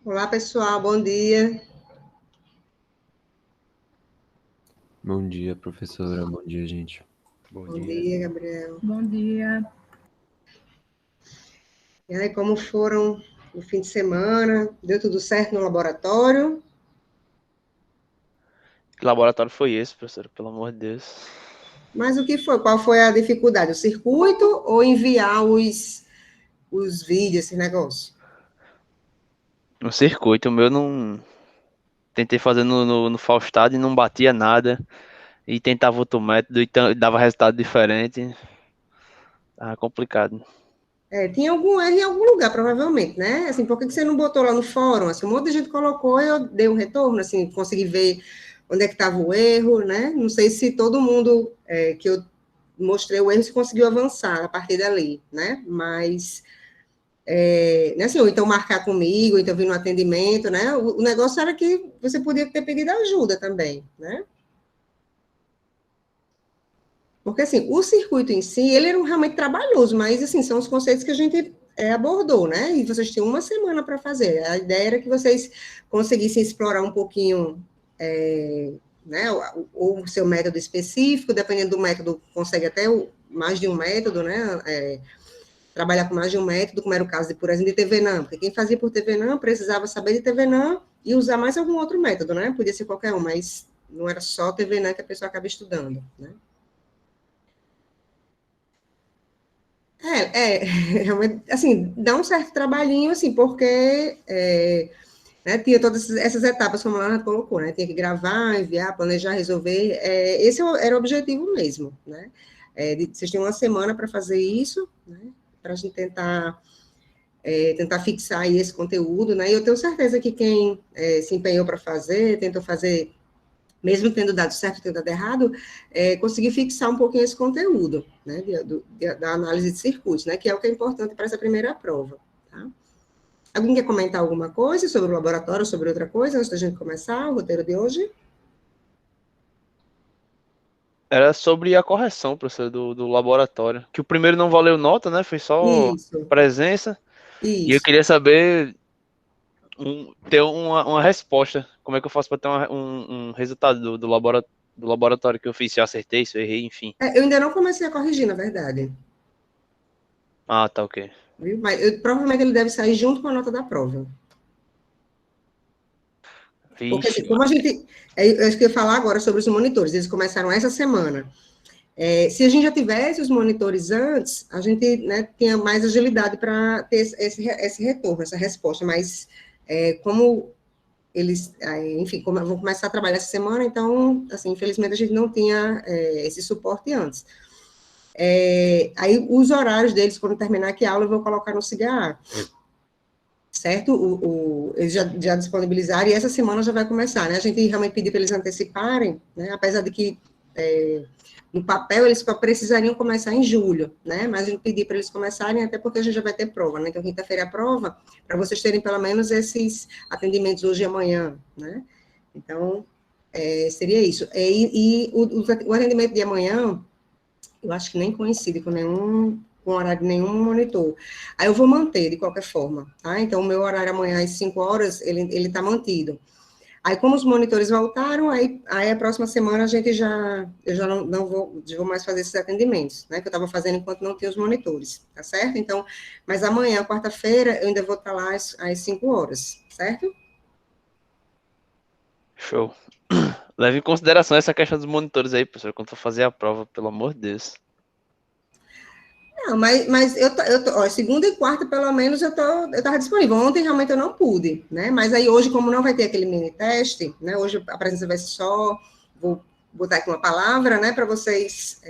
Olá, pessoal, bom dia. Bom dia, professora. Bom dia, gente. Bom Bom dia. dia, Gabriel. Bom dia. E aí, como foram no fim de semana? Deu tudo certo no laboratório? Que laboratório foi esse, professor? Pelo amor de Deus. Mas o que foi? Qual foi a dificuldade? O circuito ou enviar os vídeos, esse negócio? No circuito, o meu não. Tentei fazer no Faustado e não batia nada. E tentava outro método e dava resultado diferente. Tava complicado. Tinha algum erro em algum lugar, provavelmente, né? Assim, por que você não botou lá no fórum? Assim, um monte de gente colocou e eu dei um retorno, assim, consegui ver onde é que estava o erro, né? Não sei se todo mundo que eu mostrei o erro se conseguiu avançar a partir dali, né? Mas né, assim, ou então marcar comigo, ou então vir no atendimento, né? O negócio era que você podia ter pedido ajuda também, né? Porque, assim, o circuito em si, ele era realmente trabalhoso, mas, assim, são os conceitos que a gente abordou, né? E vocês tinham uma semana para fazer. A ideia era que vocês conseguissem explorar um pouquinho, né, o seu método específico, dependendo do método, consegue até mais de um método, né? Trabalhar com mais de um método, como era o caso de, por exemplo, de TVNAM, porque quem fazia por TVNAM precisava saber de TVNAM e usar mais algum outro método, né? Podia ser qualquer um, mas não era só TVNAM que a pessoa acaba estudando, né? Realmente, assim, dá um certo trabalhinho, assim, porque né, tinha todas essas etapas, como a Ana colocou, né? Tinha que gravar, enviar, planejar, resolver. Esse era o objetivo mesmo, né? Vocês têm uma semana para fazer isso, né? Para a gente tentar fixar aí esse conteúdo, né? E eu tenho certeza que quem se empenhou para fazer, tentou fazer, mesmo tendo dado certo, tendo dado errado, conseguir fixar um pouquinho esse conteúdo, né? Da análise de circuitos, né? Que é o que é importante para essa primeira prova, tá? Alguém quer comentar alguma coisa sobre o laboratório, sobre outra coisa, antes da gente começar o roteiro de hoje? Era sobre a correção, professor, do laboratório. Que o primeiro não valeu nota, né? Foi só Isso, presença. E eu isso. queria saber ter uma resposta. Como é que eu faço para ter um resultado do laboratório que eu fiz? Se eu acertei, se eu errei, enfim. Eu ainda não comecei a corrigir, na verdade, Ah, tá, ok. viu? Mas provavelmente ele deve sair junto com a nota da prova. Porque, Vixe, assim, como a gente. Eu acho que eu ia falar agora sobre os monitores, eles começaram essa semana. Se a gente já tivesse os monitores antes, a gente, né, tinha mais agilidade para ter esse retorno, essa resposta, mas como eles, enfim, como vão começar a trabalhar essa semana, então, assim, infelizmente a gente não tinha esse suporte antes. Aí, os horários deles, quando terminar aqui a aula, eu vou colocar no CIGA, certo? Eles já disponibilizaram, e essa semana já vai começar, né? A gente realmente pediu para eles anteciparem, né? Apesar de que no papel eles precisariam começar em julho, né? Mas a gente pediu para eles começarem, até porque a gente já vai ter prova, né? Então, quinta-feira é a prova, para vocês terem pelo menos esses atendimentos hoje e amanhã, né? Então, seria isso. O atendimento de amanhã, eu acho que nem coincide com horário de nenhum monitor. Aí eu vou manter, de qualquer forma, tá? Então, o meu horário amanhã às 5 horas, ele tá mantido. Aí, como os monitores voltaram, aí a próxima semana eu já não vou mais fazer esses atendimentos, né? Que eu estava fazendo enquanto não tinha os monitores, tá certo? Então, mas amanhã, quarta-feira, eu ainda vou estar lá às 5 horas, certo? show. Leve em consideração essa questão dos monitores aí, professor, quando for fazer a prova, pelo amor de Deus. Não, mas ó, segunda e quarta, pelo menos, eu estava disponível. Ontem, realmente, eu não pude, né? Mas aí, hoje, como não vai ter aquele mini teste, né? Hoje a presença vai ser só, vou botar aqui uma palavra, né? Para vocês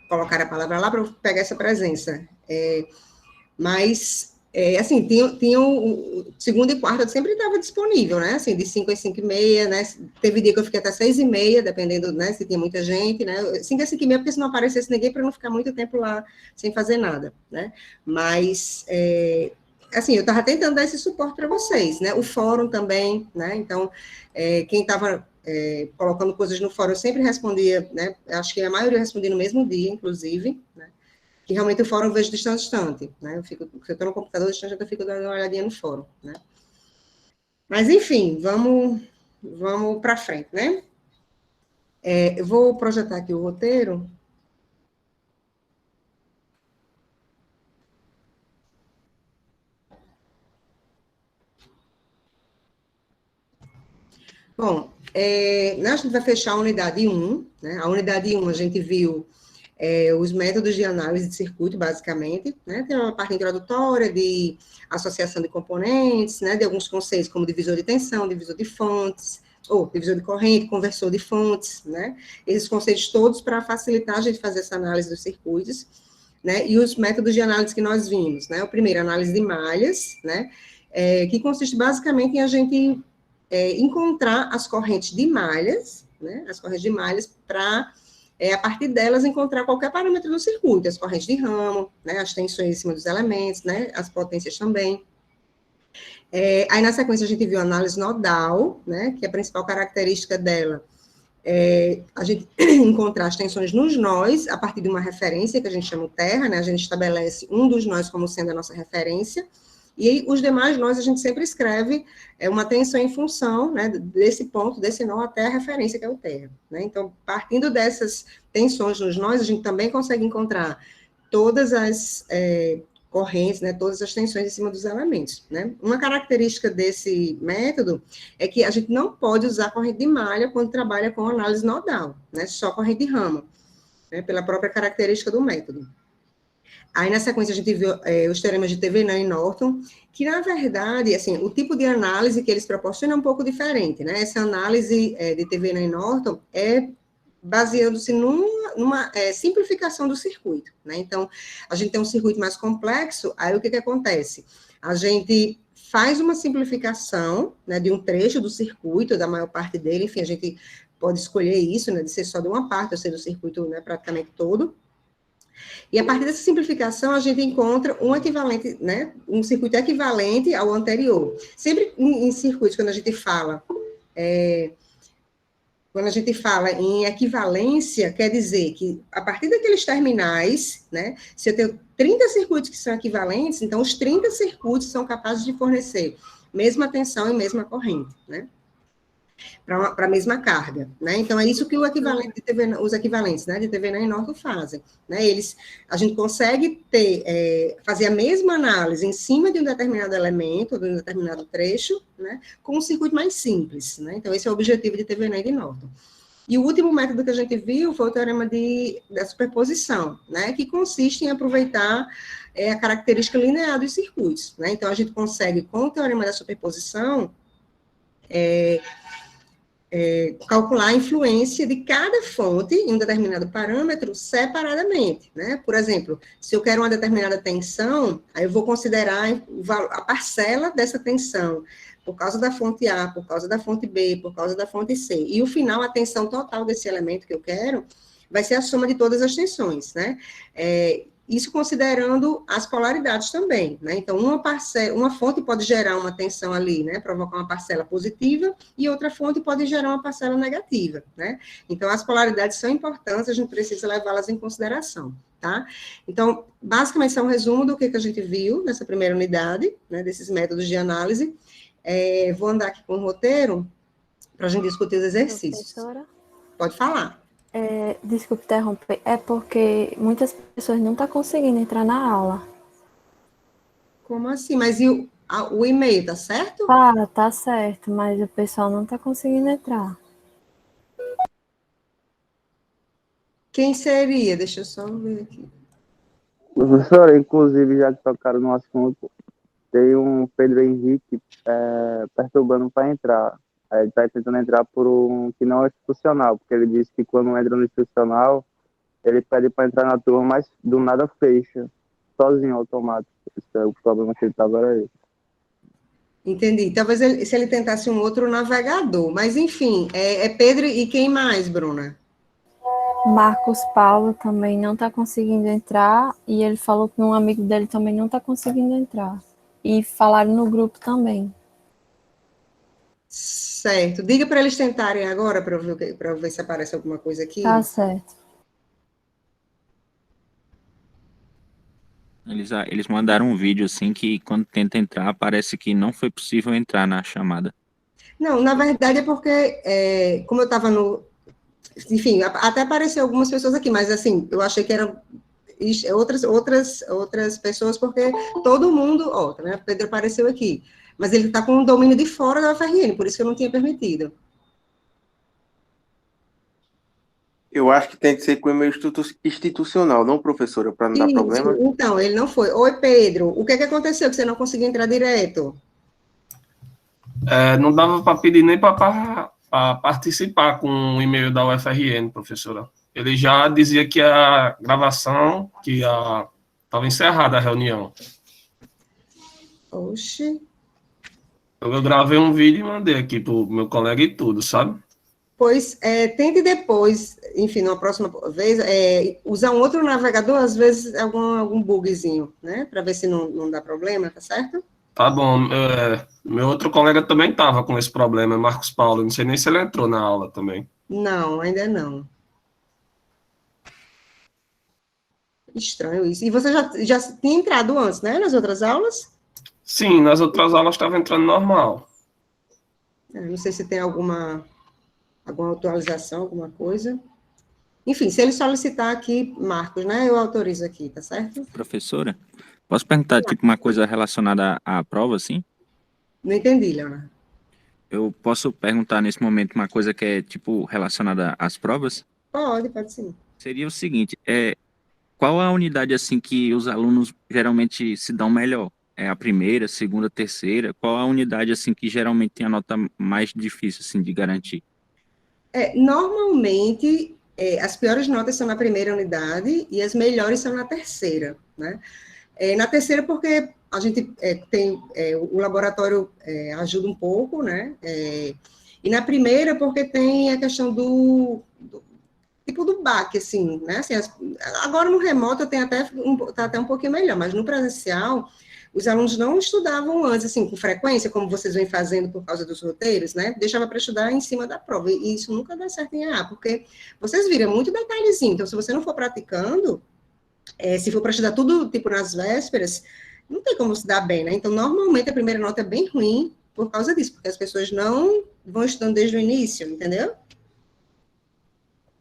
colocar a palavra lá para pegar essa presença. Mas, assim, tinha segunda e quarta, eu sempre estava disponível, né? Assim, de 5 às 5 e meia, né? Teve dia que eu fiquei até 6 e meia, dependendo, né? Se tinha muita gente, né? 5 às 5 e meia, porque se não aparecesse ninguém, para não ficar muito tempo lá sem fazer nada, né? Mas, assim, eu estava tentando dar esse suporte para vocês, né? O fórum também, né? Então, quem estava colocando coisas no fórum, eu sempre respondia, né? Acho que a maioria respondia no mesmo dia, inclusive, né? que realmente o fórum eu vejo distante, né? Se eu estou no computador distante, eu fico dando uma olhadinha no fórum, né? Mas, enfim, vamos para frente, né? Eu vou projetar aqui o roteiro. Bom, a gente vai fechar a unidade 1, né? A unidade 1 a gente viu os métodos de análise de circuito, basicamente, né? Tem uma parte introdutória de associação de componentes, né? De alguns conceitos como divisor de tensão, divisor de fontes, ou divisor de corrente, conversor de fontes, né? Esses conceitos todos para facilitar a gente fazer essa análise dos circuitos, né? E os métodos de análise que nós vimos, né? O primeiro, análise de malhas, né? Que consiste basicamente em a gente encontrar as correntes de malhas, né? As correntes de malhas para a partir delas, encontrar qualquer parâmetro do circuito, as correntes de ramo, né, as tensões em cima dos elementos, né, as potências também. Aí, na sequência, a gente viu a análise nodal, né, que a principal característica dela a gente encontrar as tensões nos nós, a partir de uma referência, que a gente chama o terra, né, a gente estabelece um dos nós como sendo a nossa referência, e aí, os demais nós, a gente sempre escreve uma tensão em função, né, desse ponto, desse nó até a referência, que é o terra, né? Então, partindo dessas tensões nos nós, a gente também consegue encontrar todas as correntes, né, todas as tensões em cima dos elementos, né? Uma característica desse método é que a gente não pode usar corrente de malha quando trabalha com análise nodal, né? Só corrente de ramo, né, pela própria característica do método. Aí, na sequência, a gente viu os teoremas de Thevenin e Norton, que, na verdade, assim, o tipo de análise que eles proporcionam é um pouco diferente, né? Essa análise de Thevenin e Norton é baseando-se numa simplificação do circuito, né? Então, a gente tem um circuito mais complexo, aí o que acontece? A gente faz uma simplificação, né, de um trecho do circuito, da maior parte dele, enfim, a gente pode escolher isso, né, de ser só de uma parte, ou ser do circuito, né, praticamente todo. E a partir dessa simplificação, a gente encontra um equivalente, né, um circuito equivalente ao anterior. Sempre em circuitos, quando a gente fala em equivalência, quer dizer que, a partir daqueles terminais, né, se eu tenho 30 circuitos que são equivalentes, então os 30 circuitos são capazes de fornecer mesma tensão e mesma corrente, né, para a mesma carga, né? Então, é isso que o equivalente de Thevenin, os equivalentes, né, de Thevenin e Norton fazem, né? A gente consegue fazer a mesma análise em cima de um determinado elemento, de um determinado trecho, né, com um circuito mais simples, né? Então, esse é o objetivo de Thevenin e de Norton. E o último método que a gente viu foi o teorema da superposição, né, que consiste em aproveitar a característica linear dos circuitos, né? Então, a gente consegue, com o teorema da superposição, calcular a influência de cada fonte em um determinado parâmetro separadamente, né? Por exemplo, se eu quero uma determinada tensão, aí eu vou considerar a parcela dessa tensão, por causa da fonte A, por causa da fonte B, por causa da fonte C. E o final, a tensão total desse elemento que eu quero, vai ser a soma de todas as tensões, né? Isso considerando as polaridades também, né? Então, uma fonte pode gerar uma tensão ali, né? Provocar uma parcela positiva, e outra fonte pode gerar uma parcela negativa, né? Então, as polaridades são importantes, a gente precisa levá-las em consideração, tá? Então, basicamente, isso é um resumo do que a gente viu nessa primeira unidade, né? Desses métodos de análise. Vou andar aqui com o roteiro para a gente discutir os exercícios. Professora? Pode falar. Desculpe interromper, é porque muitas pessoas não estão conseguindo entrar na aula. Como assim? Mas e o e-mail, tá certo? Tá certo, mas o pessoal não está conseguindo entrar. Quem seria? Deixa eu só ver aqui. Professora, inclusive, já que tocaram no assunto, tem um Pedro Henrique perturbando para entrar. Ele está tentando entrar por um que não é institucional, porque ele disse que quando entra no institucional, ele pede para entrar na turma, mas do nada fecha, sozinho, automático. Esse é o problema que ele estava, era esse. Entendi. Talvez se ele tentasse um outro navegador. Mas, enfim, é Pedro e quem mais, Bruna? Marcos Paulo também não está conseguindo entrar, e ele falou que um amigo dele também não está conseguindo entrar. E falaram no grupo também. Certo. Diga para eles tentarem agora, para eu ver se aparece alguma coisa aqui. Tá certo. Eles mandaram um vídeo assim que quando tenta entrar, parece que não foi possível entrar na chamada. Não, na verdade é porque, como eu estava no... Enfim, até apareceu algumas pessoas aqui, mas assim, eu achei que eram outras pessoas, porque todo mundo... Ó, tá vendo? O Pedro apareceu aqui, mas ele está com o domínio de fora da UFRN, por isso que eu não tinha permitido. Eu acho que tem que ser com e-mail institucional, não, professora, para não dar Isso, problema. então, ele não foi. Oi, Pedro, o que aconteceu que você não conseguiu entrar direto? Não dava para pedir nem para participar com o e-mail da UFRN, professora. Ele já dizia que a gravação, que estava encerrada a reunião. Oxe. Eu gravei um vídeo e mandei aqui para o meu colega e tudo, sabe? Pois, tente depois, enfim, na próxima vez, usar um outro navegador, às vezes algum bugzinho, né? Para ver se não dá problema, tá certo? Tá bom. Meu outro colega também estava com esse problema, Marcos Paulo. Não sei nem se ele entrou na aula também. Não, ainda não. Estranho isso. E você já tinha entrado antes, né? Nas outras aulas? Sim, nas outras aulas estava entrando normal. Não sei se tem alguma atualização, alguma coisa. Enfim, se ele solicitar aqui, Marcos, né? Eu autorizo aqui, tá certo? Professora, posso perguntar tipo uma coisa relacionada à prova, assim? Não entendi, Leonardo. Eu posso perguntar nesse momento uma coisa que é tipo relacionada às provas? Pode sim. Seria o seguinte, qual a unidade assim que os alunos geralmente se dão melhor? É a primeira, segunda, terceira? Qual a unidade assim que geralmente tem a nota mais difícil assim de garantir? Normalmente, as piores notas são na primeira unidade e as melhores são na terceira, né? Na terceira, porque a gente tem, o laboratório ajuda um pouco, né? E na primeira, porque tem a questão do baque, assim, né? Assim, agora no remoto tá até um pouquinho melhor, mas no presencial, os alunos não estudavam antes, assim, com frequência, como vocês vêm fazendo por causa dos roteiros, né? Deixava para estudar em cima da prova, e isso nunca dá certo em AA, porque vocês viram muito detalhezinho, então se você não for praticando, se for para estudar tudo, tipo, nas vésperas, não tem como se dar bem, né? Então, normalmente, a primeira nota é bem ruim por causa disso, porque as pessoas não vão estudando desde o início, entendeu?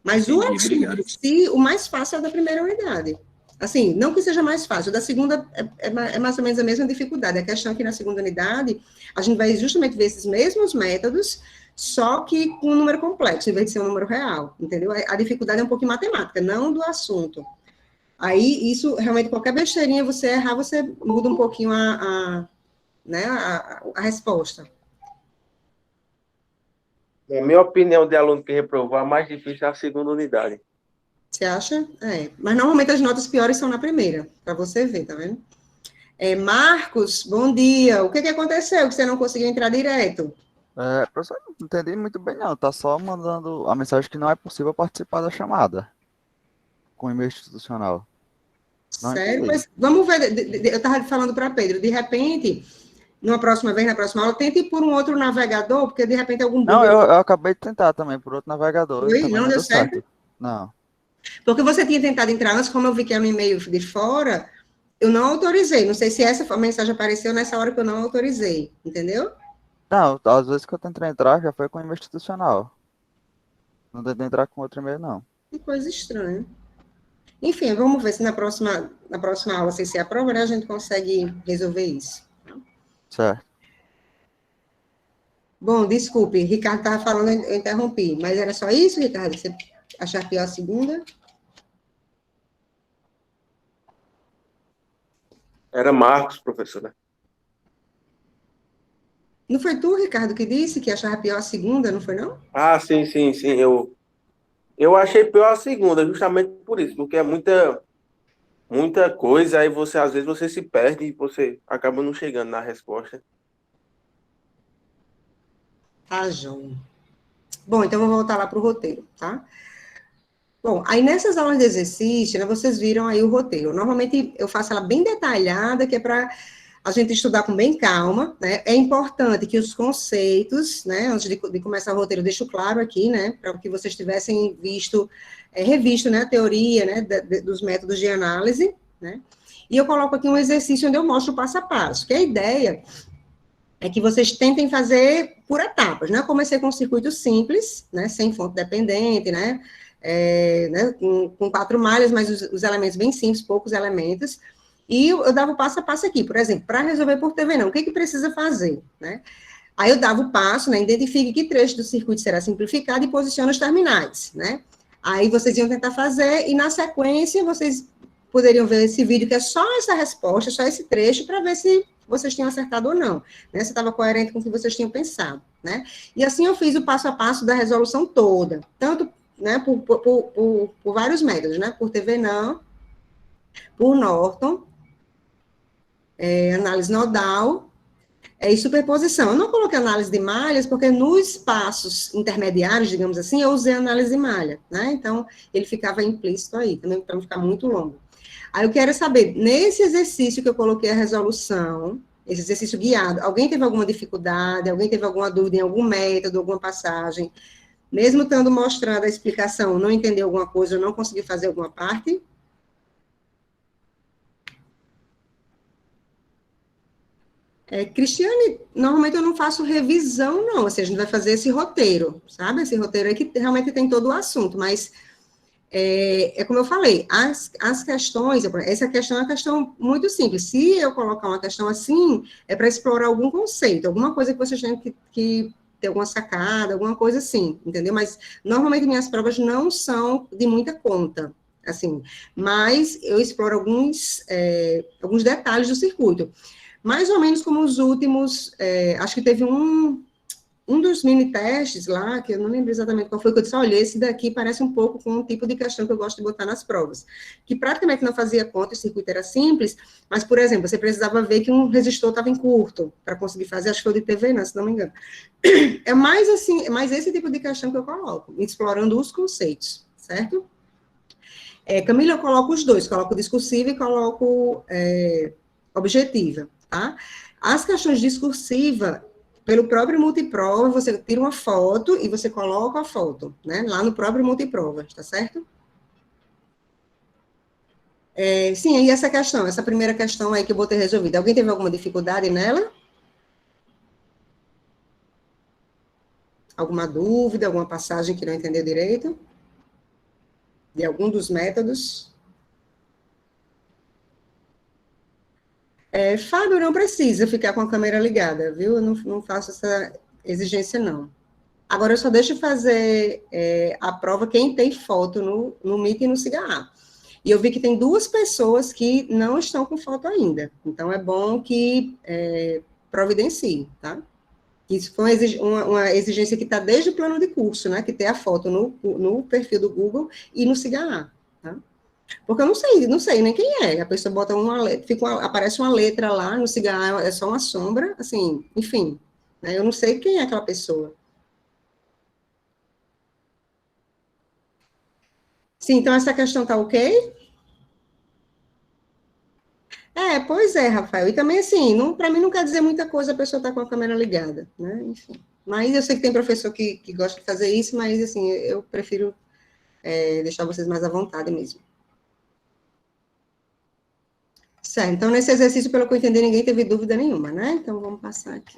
Mas o assunto em si, o mais fácil é o da primeira unidade. Assim, não que seja mais fácil, o da segunda é mais ou menos a mesma dificuldade. A questão é que na segunda unidade, a gente vai justamente ver esses mesmos métodos, só que com um número complexo, em vez de ser um número real, entendeu? A dificuldade é um pouco matemática, não do assunto. Aí, isso, realmente, qualquer besteirinha você errar, você muda um pouquinho né, a resposta. Na minha opinião, de aluno que reprovou, a mais difícil é a segunda unidade. Você acha? Mas normalmente as notas piores são na primeira, para você ver, tá vendo? Marcos, bom dia. O que aconteceu que você não conseguiu entrar direto? Professor, não entendi muito bem, não. Tá só mandando a mensagem que não é possível participar da chamada com e-mail institucional. Não Sério? entendi. Mas vamos ver, eu estava falando para Pedro, de repente, na próxima aula, tente ir por um outro navegador, porque de repente algum bug... Não, eu acabei de tentar também por outro navegador. Oi? Também Não deu certo? Não. Porque você tinha tentado entrar antes, como eu vi que era um e-mail de fora, eu não autorizei. Não sei se essa mensagem apareceu nessa hora que eu não autorizei, entendeu? Não, às vezes que eu tentei entrar já foi com e-mail institucional. Não tentei entrar com outro e-mail, não. Que coisa estranha. Enfim, vamos ver se na próxima aula, se aprova, né, a gente consegue resolver isso. Certo. Bom, desculpe, Ricardo estava falando, eu interrompi, mas era só isso, Ricardo? Você achar pior a segunda? Era Marcos, professora. Não foi tu, Ricardo, que disse que achava pior a segunda, não foi, não? Ah, sim. Eu achei pior a segunda, justamente por isso, porque é muita coisa, aí às vezes você se perde e você acaba não chegando na resposta. Tá, João. Bom, então vou voltar lá para o roteiro, tá? Bom, aí nessas aulas de exercício, né, vocês viram aí o roteiro. Normalmente eu faço ela bem detalhada, que é para a gente estudar com bem calma, né? É importante que os conceitos, né, antes de começar o roteiro, eu deixo claro aqui, né, para que vocês tivessem revisto, né, a teoria, né, dos métodos de análise, né? E eu coloco aqui um exercício onde eu mostro o passo a passo, que a ideia é que vocês tentem fazer por etapas, né? Eu comecei com um circuito simples, né? Sem fonte dependente, né? Com 4 malhas, mas os elementos bem simples, poucos elementos. E eu dava o passo a passo aqui, por exemplo, para resolver por TV não, o que precisa fazer, né? Aí eu dava o passo, né? Identifique que trecho do circuito será simplificado e posiciona os terminais, né? Aí vocês iam tentar fazer, e na sequência vocês poderiam ver esse vídeo, que é só essa resposta, só esse trecho, para ver se vocês tinham acertado ou não, né? Se estava coerente com o que vocês tinham pensado, né? E assim eu fiz o passo a passo da resolução toda, tanto, né, por vários métodos, né? Por TV não, por Norton, análise nodal, e superposição. Eu não coloquei análise de malhas, porque nos passos intermediários, digamos assim, eu usei análise de malha, né? Então, ele ficava implícito aí, também para não ficar muito longo. Aí eu quero saber, nesse exercício que eu coloquei a resolução, esse exercício guiado, alguém teve alguma dificuldade, alguém teve alguma dúvida em algum método, alguma passagem, mesmo estando mostrando a explicação, não entendeu alguma coisa, ou não conseguiu fazer alguma parte? Cristiane, normalmente eu não faço revisão, não, assim, a gente vai fazer esse roteiro, sabe? Esse roteiro aí que realmente tem todo o assunto, mas como eu falei, as questões, essa questão é uma questão muito simples. Se eu colocar uma questão assim, é para explorar algum conceito, alguma coisa que vocês têm que ter alguma sacada, alguma coisa assim, entendeu? Mas, normalmente, minhas provas não são de muita conta, assim, mas eu exploro alguns detalhes do circuito. Mais ou menos como os últimos, acho que teve um dos mini-testes lá, que eu não lembro exatamente qual foi, que eu disse, olha, esse daqui parece um pouco com um tipo de questão que eu gosto de botar nas provas, que praticamente não fazia conta, o circuito era simples, mas, por exemplo, você precisava ver que um resistor estava em curto, para conseguir fazer, acho que foi de TV, não, se não me engano. É mais assim, é mais esse tipo de questão que eu coloco, explorando os conceitos, certo? Camila, eu coloco os dois, coloco discursiva e coloco objetiva, tá? As questões discursivas, pelo próprio multiprova, você tira uma foto e você coloca a foto, né? Lá no próprio multiprova, tá certo? Sim, e essa primeira questão aí que eu botei resolvida, alguém teve alguma dificuldade nela? Alguma dúvida, alguma passagem que não entendeu direito? De algum dos métodos? Fábio, não precisa ficar com a câmera ligada, viu? Eu não faço essa exigência, não. Agora, eu só deixo fazer a prova quem tem foto no Meet e no SIGA. E eu vi que tem 2 pessoas que não estão com foto ainda. Então, é bom que providencie, tá? Isso foi uma exigência que está desde o plano de curso, né? Que tem a foto no perfil do Google e no SIGA, tá? Porque eu não sei nem quem é. A pessoa bota uma letra, aparece uma letra lá, no cigarro é só uma sombra, assim, enfim. Né, eu não sei quem é aquela pessoa. Sim, então essa questão tá ok? Pois é, Rafael. E também, assim, para mim não quer dizer muita coisa a pessoa estar com a câmera ligada, né? Enfim. Mas eu sei que tem professor que gosta de fazer isso, mas, assim, eu prefiro deixar vocês mais à vontade mesmo. Certo, então nesse exercício, pelo que eu entendi, ninguém teve dúvida nenhuma, né? Então, vamos passar aqui.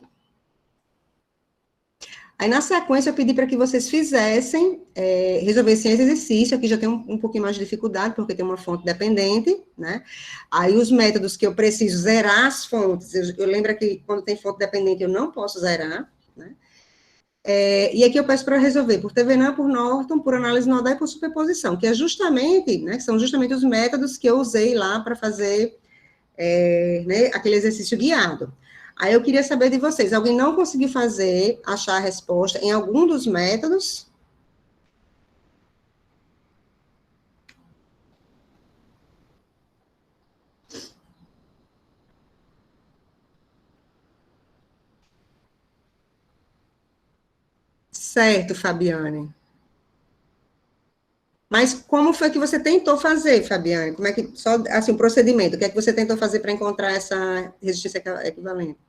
Aí, na sequência, eu pedi para que vocês resolvessem esse exercício, aqui já tem um pouquinho mais de dificuldade, porque tem uma fonte dependente, né? Aí, os métodos que eu preciso zerar as fontes, eu lembro que quando tem fonte dependente, eu não posso zerar, né? E aqui eu peço para resolver por TVNAM, por Norton, por análise nodal e por superposição, que é justamente, né, são justamente os métodos que eu usei lá para fazer né, aquele exercício guiado. Aí eu queria saber de vocês, alguém não conseguiu achar a resposta em algum dos métodos? Certo, Fabiane. Mas como foi que você tentou fazer, Fabiane? Como é que, só, assim, o procedimento, o que é que você tentou fazer para encontrar essa resistência equivalente?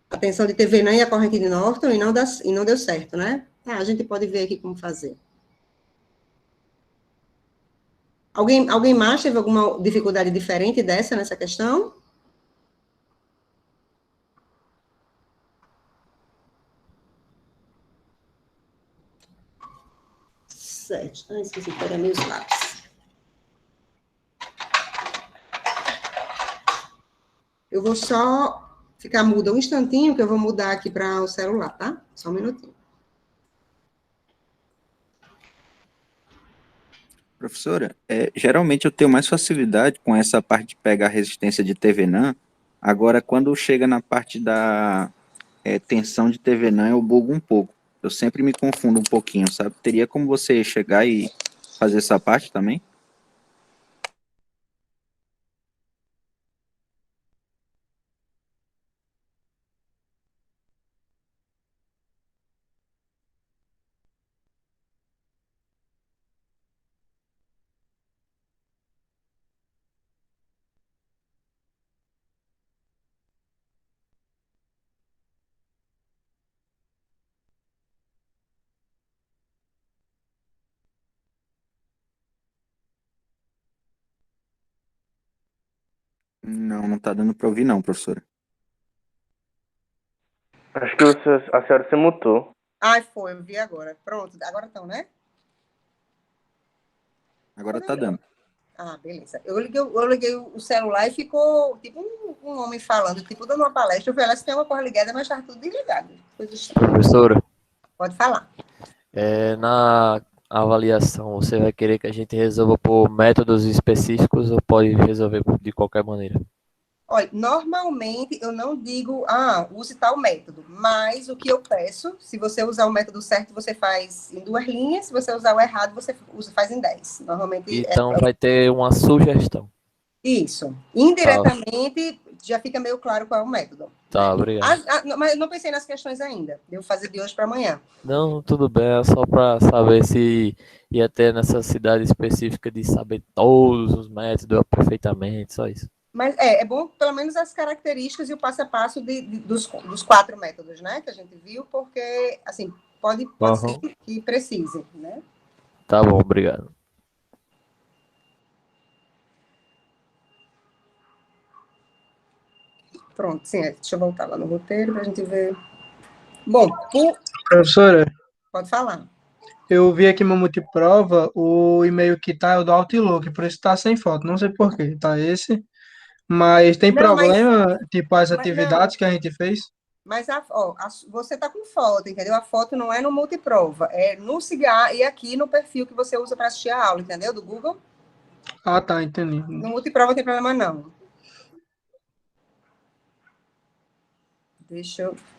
A tensão de TVNAM e a corrente de Norton e não deu certo, né? A gente pode ver aqui como fazer. Alguém mais teve alguma dificuldade diferente dessa nessa questão? Certo. Ah, esqueci de pegar meus lápis. Eu vou só ficar muda um instantinho, que eu vou mudar aqui para o celular, tá? Só um minutinho. Professora, geralmente eu tenho mais facilidade com essa parte de pegar a resistência de TVNAM. Agora, quando chega na parte da tensão de TVNAM, eu bugo um pouco. Eu sempre me confundo um pouquinho, sabe? Teria como você chegar e fazer essa parte também? Não, não tá dando para ouvir não, professora. Acho que a senhora se mutou. Ai, foi, eu vi agora. Pronto, agora estão, né? Agora tá dando. Ah, beleza. Eu liguei o celular e ficou tipo um homem falando, tipo dando uma palestra. Eu falei, ela se tem uma porra ligada, mas estava tudo desligado. Professora, Pode falar. na avaliação, você vai querer que a gente resolva por métodos específicos ou pode resolver de qualquer maneira? Olha, normalmente eu não digo, use tal método, mas o que eu peço, se você usar o método certo, você faz em 2 linhas, se você usar o errado, você faz em 10. Normalmente Então vai ter uma sugestão. isso. Indiretamente, já fica meio claro qual é o método. Tá, obrigado. Mas eu não pensei nas questões ainda. Devo fazer de hoje para amanhã. Não, tudo bem, é só para saber se ia ter necessidade específica de saber todos os métodos perfeitamente, só isso. Mas é bom, pelo menos, as características e o passo a passo dos 4 métodos, né? Que a gente viu, porque, assim, pode ser que precise, né? Tá bom, obrigado. Pronto, sim, deixa eu voltar lá no roteiro para a gente ver. Bom, Professora, pode falar. eu vi aqui uma multiprova, o e-mail que tá é o do Outlook, por isso tá sem foto, não sei por quê, tá esse. Mas tem Não, problema, tipo, as não, atividades que a gente fez? mas você está com foto, entendeu? A foto não é no multiprova, é no Cigar e aqui no perfil que você usa para assistir a aula, entendeu? Do Google. Ah, tá, entendi. No multiprova não tem problema, não.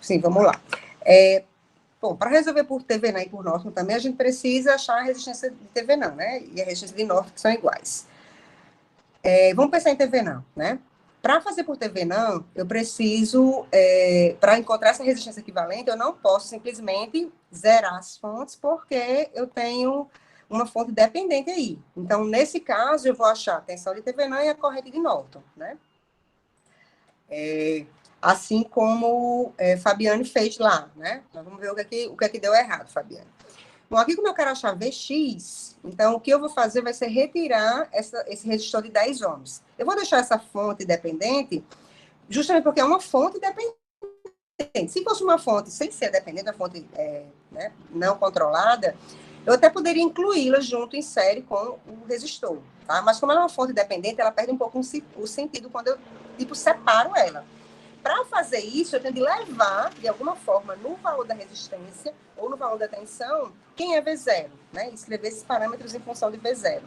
Sim, vamos lá. Bom, para resolver por TVNAM e por Norton também, a gente precisa achar a resistência de TVNAM, né? E a resistência de Norton, que são iguais. Vamos pensar em TVNAM, né? Para fazer por TVNAM, eu preciso, para encontrar essa resistência equivalente, eu não posso simplesmente zerar as fontes, porque eu tenho uma fonte dependente aí. Então, nesse caso, eu vou achar a tensão de TVNAM e a corrente de Norton, né? Assim como Fabiane fez lá, né? Nós vamos ver o que é que deu errado, Fabiane. Bom, aqui como eu quero achar Vx, então o que eu vou fazer vai ser retirar esse resistor de 10 ohms. Eu vou deixar essa fonte dependente, justamente porque é uma fonte dependente. Se fosse uma fonte sem ser dependente, uma fonte não controlada, eu até poderia incluí-la junto em série com o resistor, tá? Mas como ela é uma fonte dependente, ela perde um pouco o sentido quando eu, separo ela. Para fazer isso, eu tenho de levar, de alguma forma, no valor da resistência ou no valor da tensão, quem é V0, né? Escrever esses parâmetros em função de V0.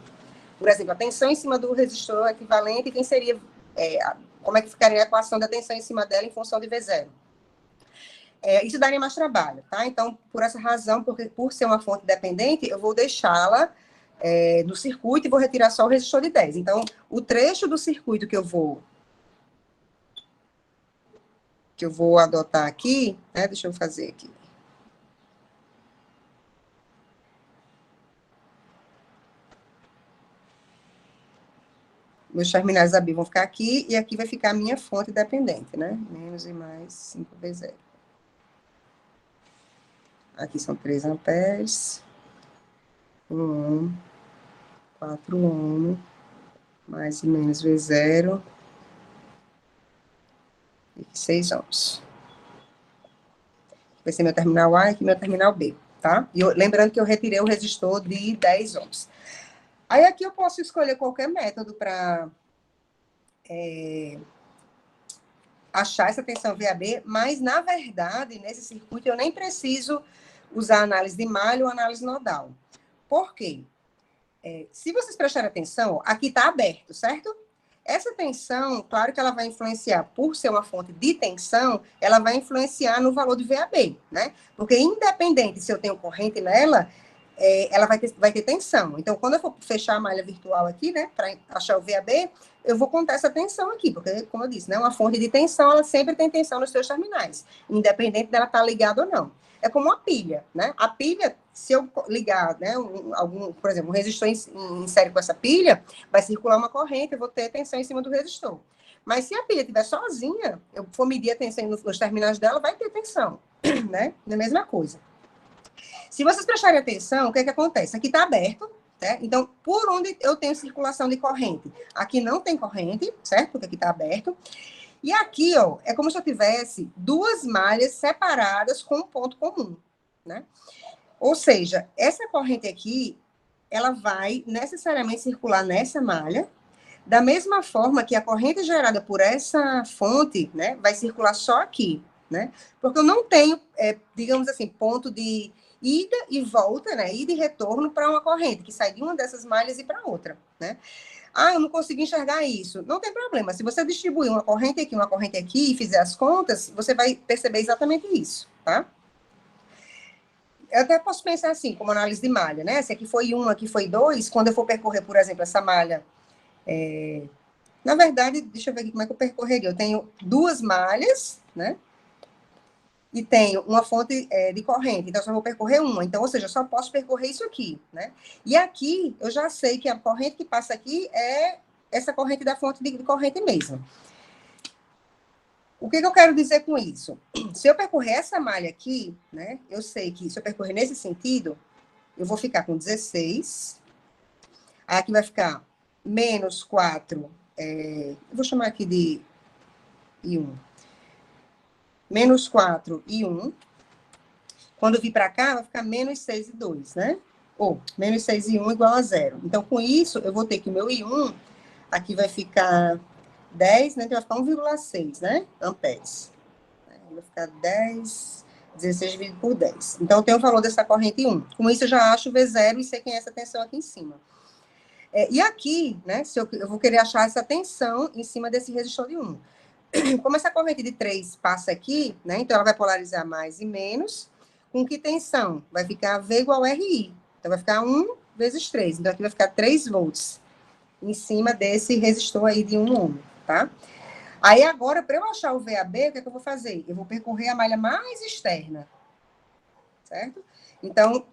Por exemplo, a tensão em cima do resistor equivalente, quem seria, como é que ficaria a equação da tensão em cima dela em função de V0? Isso daria mais trabalho, tá? Então, por essa razão, por ser uma fonte dependente, eu vou deixá-la no circuito e vou retirar só o resistor de 10. Então, o trecho do circuito que eu vou adotar aqui, né? Deixa eu fazer aqui. Meus terminais da BI vão ficar aqui, e aqui vai ficar a minha fonte dependente, né? Menos e mais 5V0. Aqui são 3 amperes. 4 ohms, mais e menos V0, e 6 ohms. Vai ser meu terminal A e aqui meu terminal B, tá? E lembrando que eu retirei o resistor de 10 ohms. Aí aqui eu posso escolher qualquer método para achar essa tensão VAB, mas, na verdade, nesse circuito eu nem preciso usar análise de malha ou análise nodal. Por quê? Se vocês prestarem atenção, aqui está aberto, certo? Essa tensão, claro que ela vai influenciar, por ser uma fonte de tensão, ela vai influenciar no valor de VAB, né? Porque independente se eu tenho corrente nela, ela vai ter tensão. Então, quando eu for fechar a malha virtual aqui, né, para achar o VAB, eu vou contar essa tensão aqui, porque, como eu disse, né, uma fonte de tensão, ela sempre tem tensão nos seus terminais, independente dela estar ligada ou não. É como uma pilha, né? A pilha, se eu ligar, né, por exemplo, um resistor em série com essa pilha, vai circular uma corrente, eu vou ter tensão em cima do resistor. Mas se a pilha estiver sozinha, eu for medir a tensão nos terminais dela, vai ter tensão, né? É a mesma coisa. Se vocês prestarem atenção, o que é que acontece? Aqui está aberto, né? Então, por onde eu tenho circulação de corrente? Aqui não tem corrente, certo? Porque aqui está aberto. E aqui, ó, é como se eu tivesse duas malhas separadas com um ponto comum, né? Ou seja, essa corrente aqui, ela vai necessariamente circular nessa malha, da mesma forma que a corrente gerada por essa fonte, né, vai circular só aqui, né? Porque eu não tenho, digamos assim, ponto de ida e volta, né, ida e retorno para uma corrente, que sai de uma dessas malhas e para outra, né? Ah, eu não consigo enxergar isso. Não tem problema. Se você distribuir uma corrente aqui e fizer as contas, você vai perceber exatamente isso, tá? Eu até posso pensar assim, como análise de malha, né? Se aqui foi 1, aqui foi 2, quando eu for percorrer, por exemplo, essa malha... Na verdade, deixa eu ver aqui como é que eu percorreria. Eu tenho duas malhas, né? E tenho uma fonte de corrente, então eu só vou percorrer uma. Então, ou seja, eu só posso percorrer isso aqui, né? E aqui, eu já sei que a corrente que passa aqui é essa corrente da fonte de corrente mesmo. O que eu quero dizer com isso? Se eu percorrer essa malha aqui, né? Eu sei que se eu percorrer nesse sentido, eu vou ficar com 16. Aí aqui vai ficar menos 4. Eu vou chamar aqui de I1. Menos 4 e 1. Quando eu vir para cá, vai ficar menos 6 e 2, né? Ou menos 6 e 1 igual a 0. Então, com isso, eu vou ter que o meu I1 aqui vai ficar 10, né? Então, vai ficar 1,6, né? Amperes. Vai ficar 10, 16 dividido por 10. Então, eu tenho o valor dessa corrente 1. Com isso, eu já acho o V0 e sei quem é essa tensão aqui em cima. E aqui, né? Eu vou querer achar essa tensão em cima desse resistor de 1. Como essa corrente de 3 passa aqui, né? Então, ela vai polarizar mais e menos. Com que tensão? Vai ficar V igual a RI. Então, vai ficar 1 vezes 3. Então, aqui vai ficar 3 volts em cima desse resistor aí de 1 ohm, tá? Aí, agora, para eu achar o VAB, o que é que eu vou fazer? Eu vou percorrer a malha mais externa, certo? Então,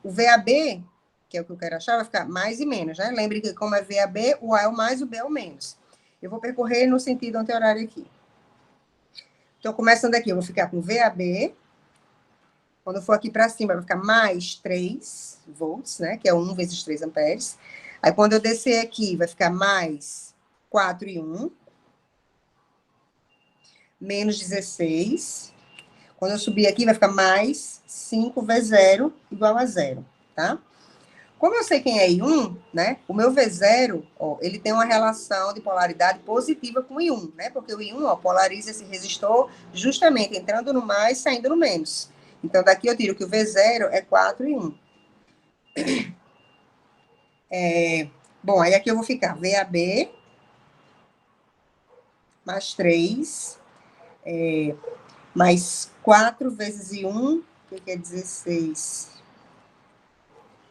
o VAB, que é o que eu quero achar, vai ficar mais e menos, né? Lembre que como é VAB, o A é o mais, o B é o menos. Eu vou percorrer no sentido anti-horário aqui. Então, começando aqui, eu vou ficar com VAB. Quando eu for aqui para cima, vai ficar mais 3 volts, né? Que é 1 vezes 3 amperes. Aí, quando eu descer aqui, vai ficar mais 4 e 1. Menos 16. Quando eu subir aqui, vai ficar mais 5 V0 igual a 0, tá? Como eu sei quem é I1, né? O meu V0, ó, ele tem uma relação de polaridade positiva com o I1, né? Porque o I1, ó, polariza esse resistor justamente entrando no mais, saindo no menos. Então, daqui eu tiro que o V0 é 4 e 1. Bom, aí aqui eu vou ficar VAB mais 3, mais 4 vezes I1, que é 16.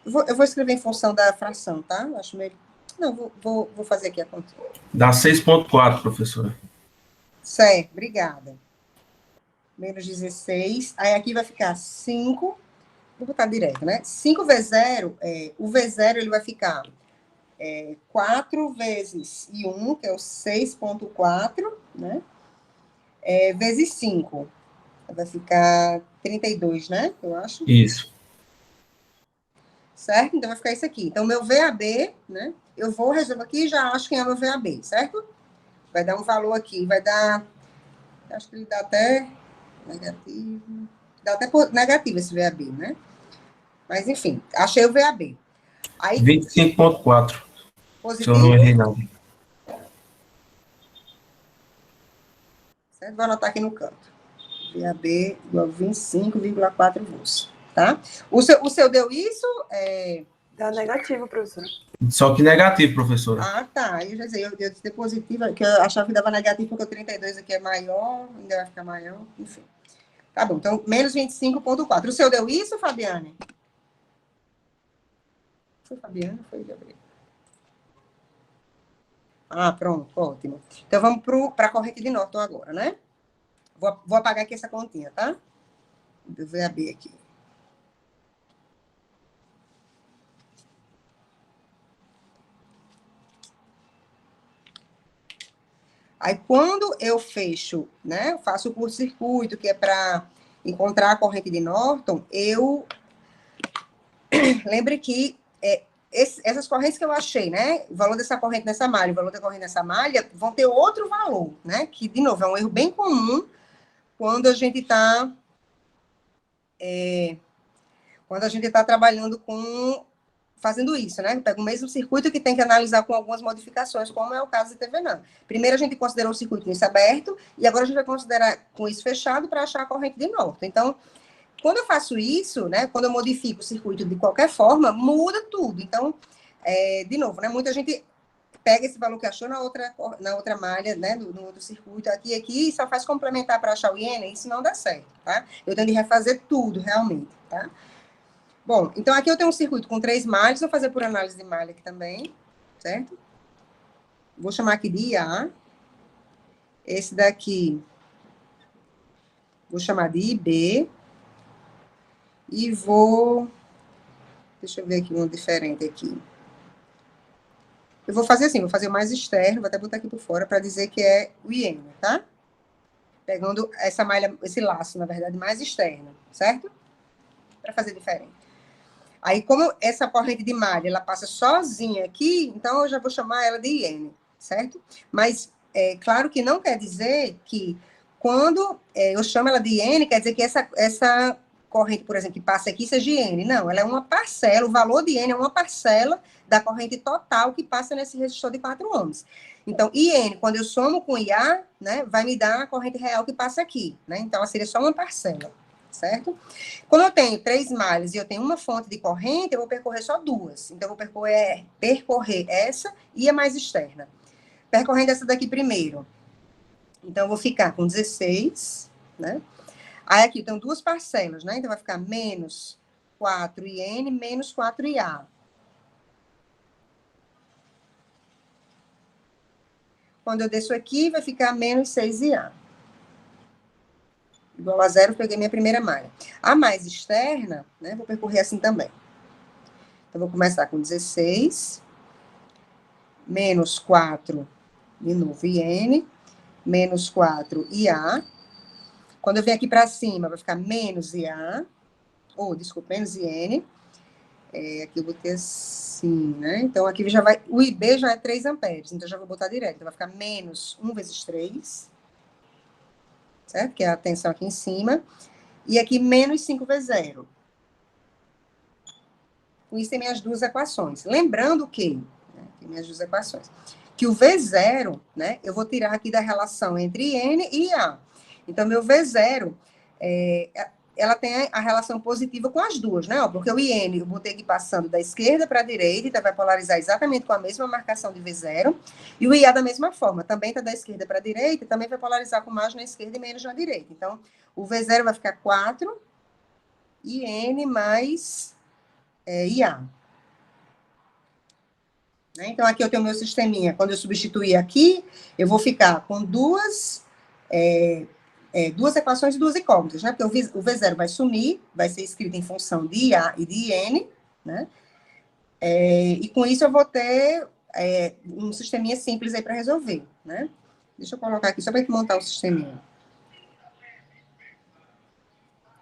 Eu vou escrever em função da fração, tá? Acho meio... Não, vou fazer aqui a conta. Dá 6,4, professora. Certo, obrigada. Menos 16. Aí aqui vai ficar 5. Vou botar direto, né? 5 vezes 0, o V0 ele vai ficar 4 vezes I1, que é o 6,4, né? Vezes 5. Vai ficar 32, né? Eu acho. Isso. certo? Então, vai ficar isso aqui. Então, meu VAB, né? Eu vou, resolvo aqui e já acho quem é meu VAB, certo? Vai dar um valor aqui, vai dar... Acho que ele dá até negativo. Dá até negativo esse VAB, né? Mas, enfim, achei o VAB. Aí, 25,4. Se eu não positivo, errei nada. certo? Vou anotar aqui no canto. VAB igual a 25,4 volts, tá? O seu deu isso? Dá negativo, professora. Só que negativo, professora. Ah, tá. Eu já sei, eu disse positivo, que eu achava que dava negativo porque o 32 aqui é maior, ainda vai ficar maior, enfim. Tá bom, então, menos 25,4. O seu deu isso, Fabiane? Foi Fabiane ou foi Gabriel? Ah, pronto, ótimo. Então, vamos para a corrente de Norton agora, né? Vou apagar aqui essa continha, tá? Eu vou abrir aqui. Aí, quando eu fecho, né, eu faço o curto-circuito, que é para encontrar a corrente de Norton, lembre que essas correntes que eu achei, né, o valor dessa corrente nessa malha, o valor da corrente nessa malha, vão ter outro valor, né, que, de novo, é um erro bem comum quando a gente está trabalhando fazendo isso, né? Pega o mesmo circuito que tem que analisar com algumas modificações, como é o caso de TVNAM. Primeiro a gente considerou o circuito com isso aberto, e agora a gente vai considerar com isso fechado para achar a corrente de Norton. Então, quando eu faço isso, né, quando eu modifico o circuito de qualquer forma, muda tudo. Então, de novo, né, muita gente pega esse valor que achou na outra malha, né, no outro circuito, aqui, e só faz complementar para achar o IN, isso não dá certo, tá? Eu tenho que refazer tudo, realmente, tá? Bom, então aqui eu tenho um circuito com 3 malhas, vou fazer por análise de malha aqui também, certo? Vou chamar aqui de IA. Esse daqui, vou chamar de IB. E vou... Deixa eu ver aqui um diferente aqui. Eu vou fazer assim, vou fazer o mais externo, vou até botar aqui por fora para dizer que é o IN, tá? Pegando essa malha, esse laço, na verdade, mais externo, certo? Para fazer diferente. Aí, como essa corrente de malha, ela passa sozinha aqui, então eu já vou chamar ela de IN, certo? Mas, claro que não quer dizer que quando eu chamo ela de IN, quer dizer que essa corrente, por exemplo, que passa aqui, seja IN. Não, ela é uma parcela, o valor de IN é uma parcela da corrente total que passa nesse resistor de 4 ohms. Então, IN, quando eu somo com IA, né, vai me dar a corrente real que passa aqui, né? Então, ela seria só uma parcela. Certo? Quando eu tenho 3 malhas e eu tenho uma fonte de corrente, eu vou percorrer só 2. Então, eu vou percorrer essa e a mais externa. Percorrendo essa daqui primeiro. Então, eu vou ficar com 16, né? Aí, aqui, eu tenho 2 parcelas, né? Então, vai ficar menos 4 IN, menos 4 IA. Quando eu desço aqui, vai ficar menos 6 IA. Igual a 0, peguei minha primeira malha. A mais externa, né, vou percorrer assim também. Então, vou começar com 16, menos 4, de novo, IN, menos 4, IA. Quando eu venho aqui para cima, vai ficar menos IA, desculpa, menos IN. Aqui eu botei assim, né? Então, aqui já vai, o IB já é 3 amperes, então já vou botar direto. Então, vai ficar menos 1 vezes 3, certo? Que é a tensão aqui em cima. E aqui, menos 5 vezes 0. Com isso, tem minhas 2 equações. Lembrando que, tem minhas 2 equações, que o V0, né, eu vou tirar aqui da relação entre N e A. Então, meu V0, ela tem a relação positiva com as duas, né? Porque o IN, eu botei aqui passando da esquerda para a direita, então vai polarizar exatamente com a mesma marcação de V0. E o IA da mesma forma, também está da esquerda para a direita, e também vai polarizar com mais na esquerda e menos na direita. Então, o V0 vai ficar 4 IN mais IA. Né? Então, aqui eu tenho o meu sisteminha. Quando eu substituir aqui, eu vou ficar com duas equações e 2 incógnitas, né? Porque o V0 vai sumir, vai ser escrito em função de IA e de IN, né? E com isso eu vou ter um sisteminha simples aí para resolver, né? Deixa eu colocar aqui só para montar o sisteminha.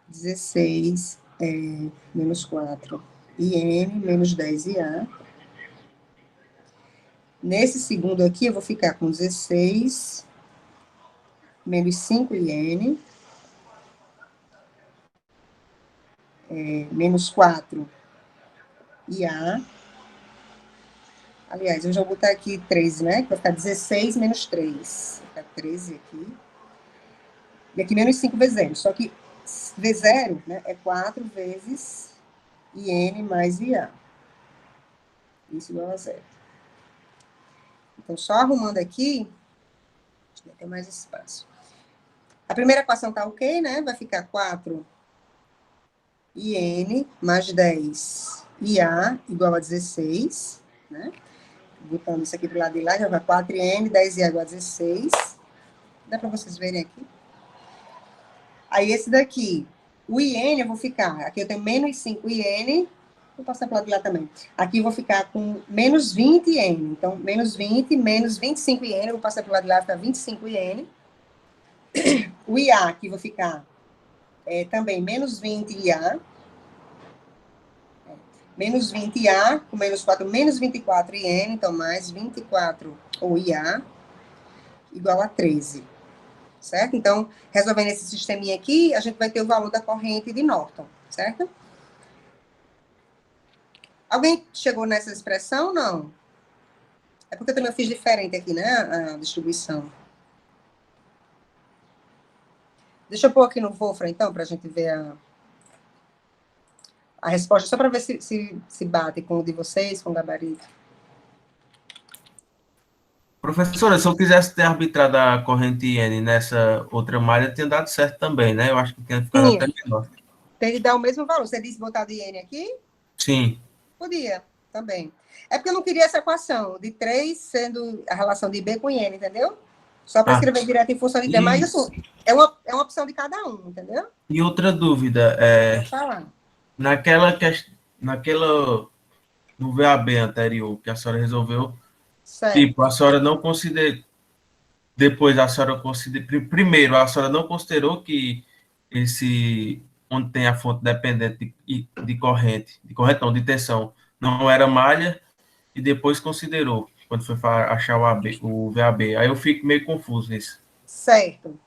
16 menos 4 IN menos 10 IA. Nesse segundo aqui, eu vou ficar com 16 menos 5 IN, menos 4 IA. Aliás, eu já vou botar aqui 13, né? Que vai ficar 16 menos 3. Vai ficar 13 aqui. E aqui menos 5 V0. Só que V0, né, é 4 vezes IN mais IA. Isso igual a 0. Então, só arrumando aqui, deixa eu ter mais espaço. A primeira equação está ok, né? Vai ficar 4 IN mais 10 IA igual a 16, né? Botando isso aqui para o lado de lá, já vai 4IN, 10IA igual a 16. Dá para vocês verem aqui. Aí esse daqui, o IN eu vou ficar, aqui eu tenho menos 5 IN, vou passar para o lado de lá também. Aqui eu vou ficar com menos 20 IN, então menos 20, menos 25 IN, eu vou passar para o lado de lá, ficar 25 IN. O IA aqui eu vou ficar também menos 20 IA, menos 20 IA, com menos 4, menos 24 IN, então mais 24 ou IA, igual a 13. Certo? Então, resolvendo esse sisteminha aqui, a gente vai ter o valor da corrente de Norton, certo? Alguém chegou nessa expressão? Não. É porque também eu fiz diferente aqui, né? A distribuição. Deixa eu pôr aqui no Wolfram, então, para a gente ver a resposta, só para ver se bate com o de vocês, com o gabarito. Professora, se eu quisesse ter arbitrado a corrente IN nessa outra malha, tinha dado certo também, né? Eu acho que tinha ficado Sim. até menor. Tem que dar o mesmo valor. Você disse botar de IN aqui? Sim. Podia, também. É porque eu não queria essa equação de 3 sendo a relação de B com IN, entendeu? Só para escrever direto em função de D, mas assim, é uma opção de cada um, entendeu? E outra dúvida, Vou falar. no VAB anterior que a senhora resolveu, Certo. tipo, a senhora não considerou, depois a senhora considerou, primeiro a senhora não considerou que onde tem a fonte dependente de corrente não, de tensão, não era malha, e depois considerou, quando foi achar o VAB. Aí eu fico meio confuso nisso. Certo.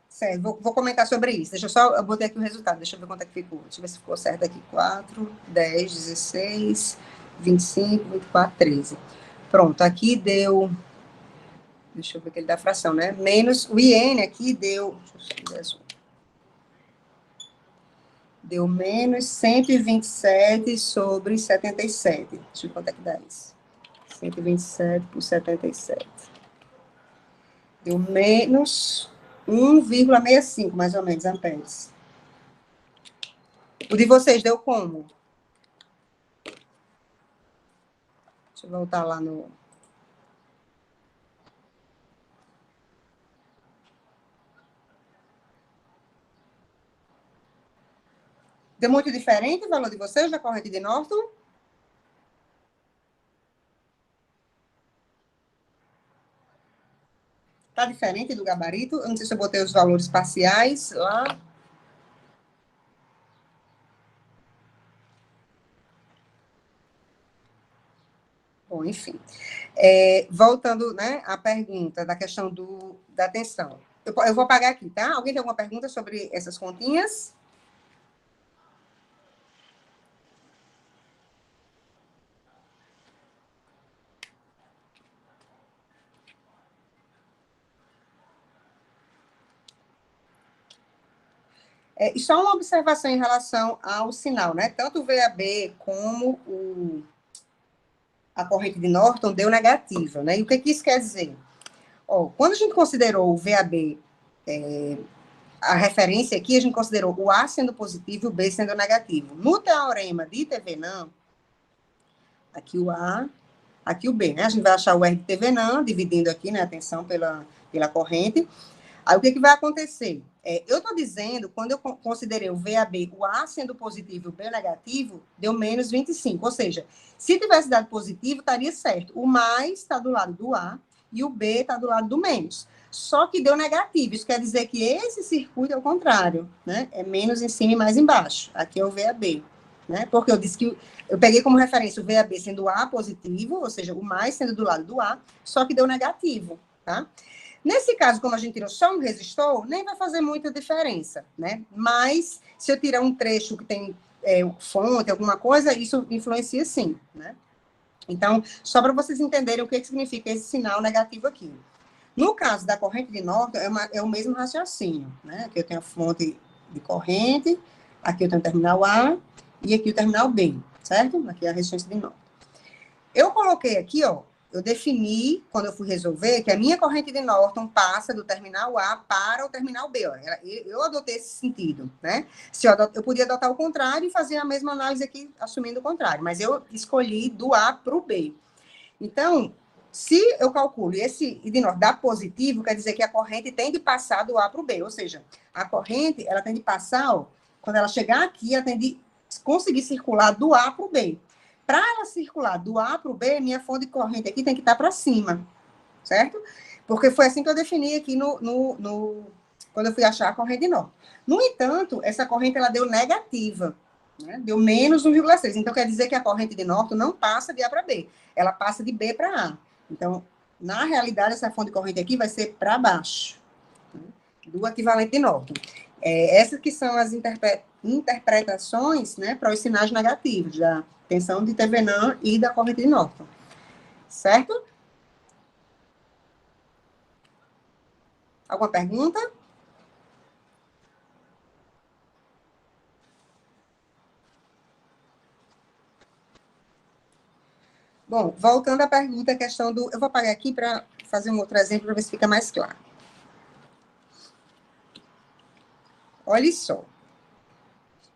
Certo, vou comentar sobre isso. Eu botei aqui o resultado, deixa eu ver quanto é que ficou. Deixa eu ver se ficou certo aqui. 4, 10, 16, 25, 24, 13. Pronto, aqui deu... Deixa eu ver que ele dá fração, né? Menos o IN aqui deu... Deu menos 127 sobre 77. Deixa eu ver quanto é que dá isso. 127 por 77. Deu menos 1,65, mais ou menos, amperes. O de vocês deu como? Deixa eu voltar lá no... Deu muito diferente o valor de vocês da corrente de Norton? Está diferente do gabarito? Eu não sei se eu botei os valores parciais lá. Bom, enfim. Voltando, né, à pergunta da questão da tensão. Eu vou apagar aqui, tá? Alguém tem alguma pergunta sobre essas continhas? E só uma observação em relação ao sinal, né? Tanto o VAB como a corrente de Norton deu negativa, né? E o que isso quer dizer? Quando a gente considerou o VAB, a referência aqui, a gente considerou o A sendo positivo e o B sendo negativo. No teorema de Thevenin, aqui o A, aqui o B, né? A gente vai achar o R de Thevenin, dividindo aqui, né, a tensão pela corrente. Aí, o que vai acontecer? Eu estou dizendo, quando eu considerei o VAB, o A sendo positivo e o B negativo, deu menos 25. Ou seja, se tivesse dado positivo, estaria certo. O mais está do lado do A e o B está do lado do menos. Só que deu negativo. Isso quer dizer que esse circuito é o contrário, né? É menos em cima e mais embaixo. Aqui é o VAB. né? Porque eu disse que eu peguei como referência o VAB sendo A positivo, ou seja, o mais sendo do lado do A, só que deu negativo, tá? Nesse caso, como a gente tirou só um resistor, nem vai fazer muita diferença, né? Mas, se eu tirar um trecho que tem fonte, alguma coisa, isso influencia sim, né? Então, só para vocês entenderem o que significa esse sinal negativo aqui. No caso da corrente de Norton, é o mesmo raciocínio, né? Aqui eu tenho a fonte de corrente, aqui eu tenho o terminal A e aqui o terminal B, certo? Aqui é a resistência de Norton. Eu coloquei aqui, ó, eu defini, quando eu fui resolver, que a minha corrente de Norton passa do terminal A para o terminal B. Ó. Eu adotei esse sentido, né? Eu podia adotar o contrário e fazer a mesma análise aqui, assumindo o contrário, mas eu escolhi do A para o B. Então, se eu calculo esse de Norton dá positivo, quer dizer que a corrente tem de passar do A para o B, ou seja, a corrente, ela tem de passar, ó, quando ela chegar aqui, ela tem de conseguir circular do A para o B. Para ela circular do A para o B, minha fonte de corrente aqui tem que estar para cima, certo? Porque foi assim que eu defini aqui quando eu fui achar a corrente de Norton. No entanto, essa corrente ela deu negativa, né? Deu menos 1,6. Então, quer dizer que a corrente de Norton não passa de A para B, ela passa de B para A. Então, na realidade, essa fonte de corrente aqui vai ser para baixo, né? Do equivalente de Norton. Essas que são as interpretações, né, para os sinais negativos da tensão de Thevenin e da corrente de Norton. Certo? Alguma pergunta? Bom, voltando à pergunta, a questão do... Eu vou apagar aqui para fazer um outro exemplo para ver se fica mais claro. Olha só.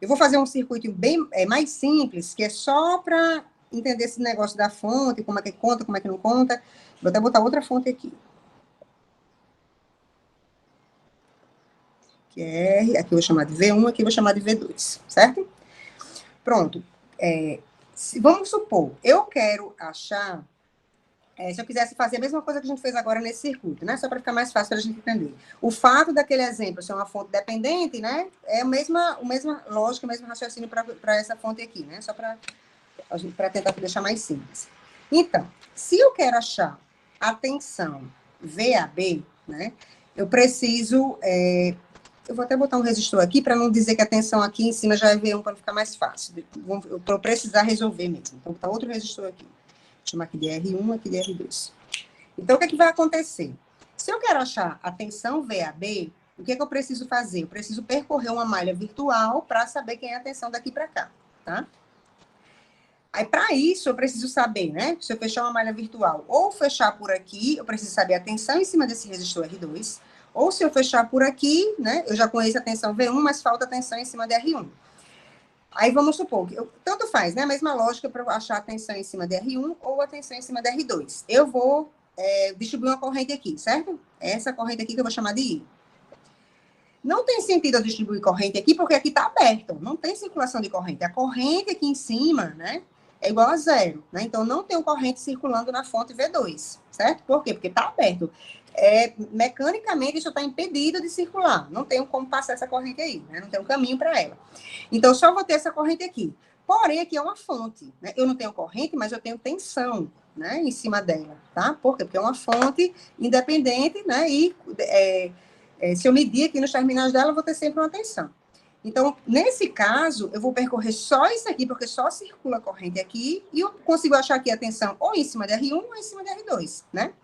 Eu vou fazer um circuito bem mais simples, que é só para entender esse negócio da fonte, como é que conta, como é que não conta. Vou até botar outra fonte aqui. Que é R, aqui eu vou chamar de V1, aqui eu vou chamar de V2, certo? Pronto. Vamos supor, eu quero achar... se eu quisesse fazer a mesma coisa que a gente fez agora nesse circuito, né? Só para ficar mais fácil para a gente entender. O fato daquele exemplo ser uma fonte dependente, né? É a mesma lógica, o mesmo raciocínio para essa fonte aqui, né? Só para tentar deixar mais simples. Então, se eu quero achar a tensão VAB, né? Eu preciso... eu vou até botar um resistor aqui para não dizer que a tensão aqui em cima já é V1 para ficar mais fácil. Para eu precisar resolver mesmo. Então, vou botar outro resistor aqui. Vou chamar aqui de R1, aqui de R2. Então, o que é que vai acontecer? Se eu quero achar a tensão VAB, o que é que eu preciso fazer? Eu preciso percorrer uma malha virtual para saber quem é a tensão daqui para cá, tá? Aí, para isso, eu preciso saber, né? Se eu fechar uma malha virtual ou fechar por aqui, eu preciso saber a tensão em cima desse resistor R2. Ou se eu fechar por aqui, né? Eu já conheço a tensão V1, mas falta a tensão em cima de R1. Aí vamos supor que tanto faz, né? A mesma lógica para eu achar a tensão em cima de R1 ou a tensão em cima de R2. Eu vou distribuir uma corrente aqui, certo? Essa corrente aqui que eu vou chamar de I. Não tem sentido eu distribuir corrente aqui, porque aqui está aberto. Não tem circulação de corrente. A corrente aqui em cima, né? É igual a zero, né? Então, não tem corrente circulando na fonte V2, certo? Por quê? Porque está aberto. Mecanicamente, isso está impedido de circular. Não tenho como passar essa corrente aí, né? Não tem um caminho para ela. Então, só vou ter essa corrente aqui. Porém, aqui é uma fonte, né? Eu não tenho corrente, mas eu tenho tensão, né? Em cima dela, tá? Por quê? Porque é uma fonte independente, né? E se eu medir aqui nos terminais dela, eu vou ter sempre uma tensão. Então, nesse caso, eu vou percorrer só isso aqui, porque só circula a corrente aqui, e eu consigo achar aqui a tensão ou em cima de R1 ou em cima de R2, né?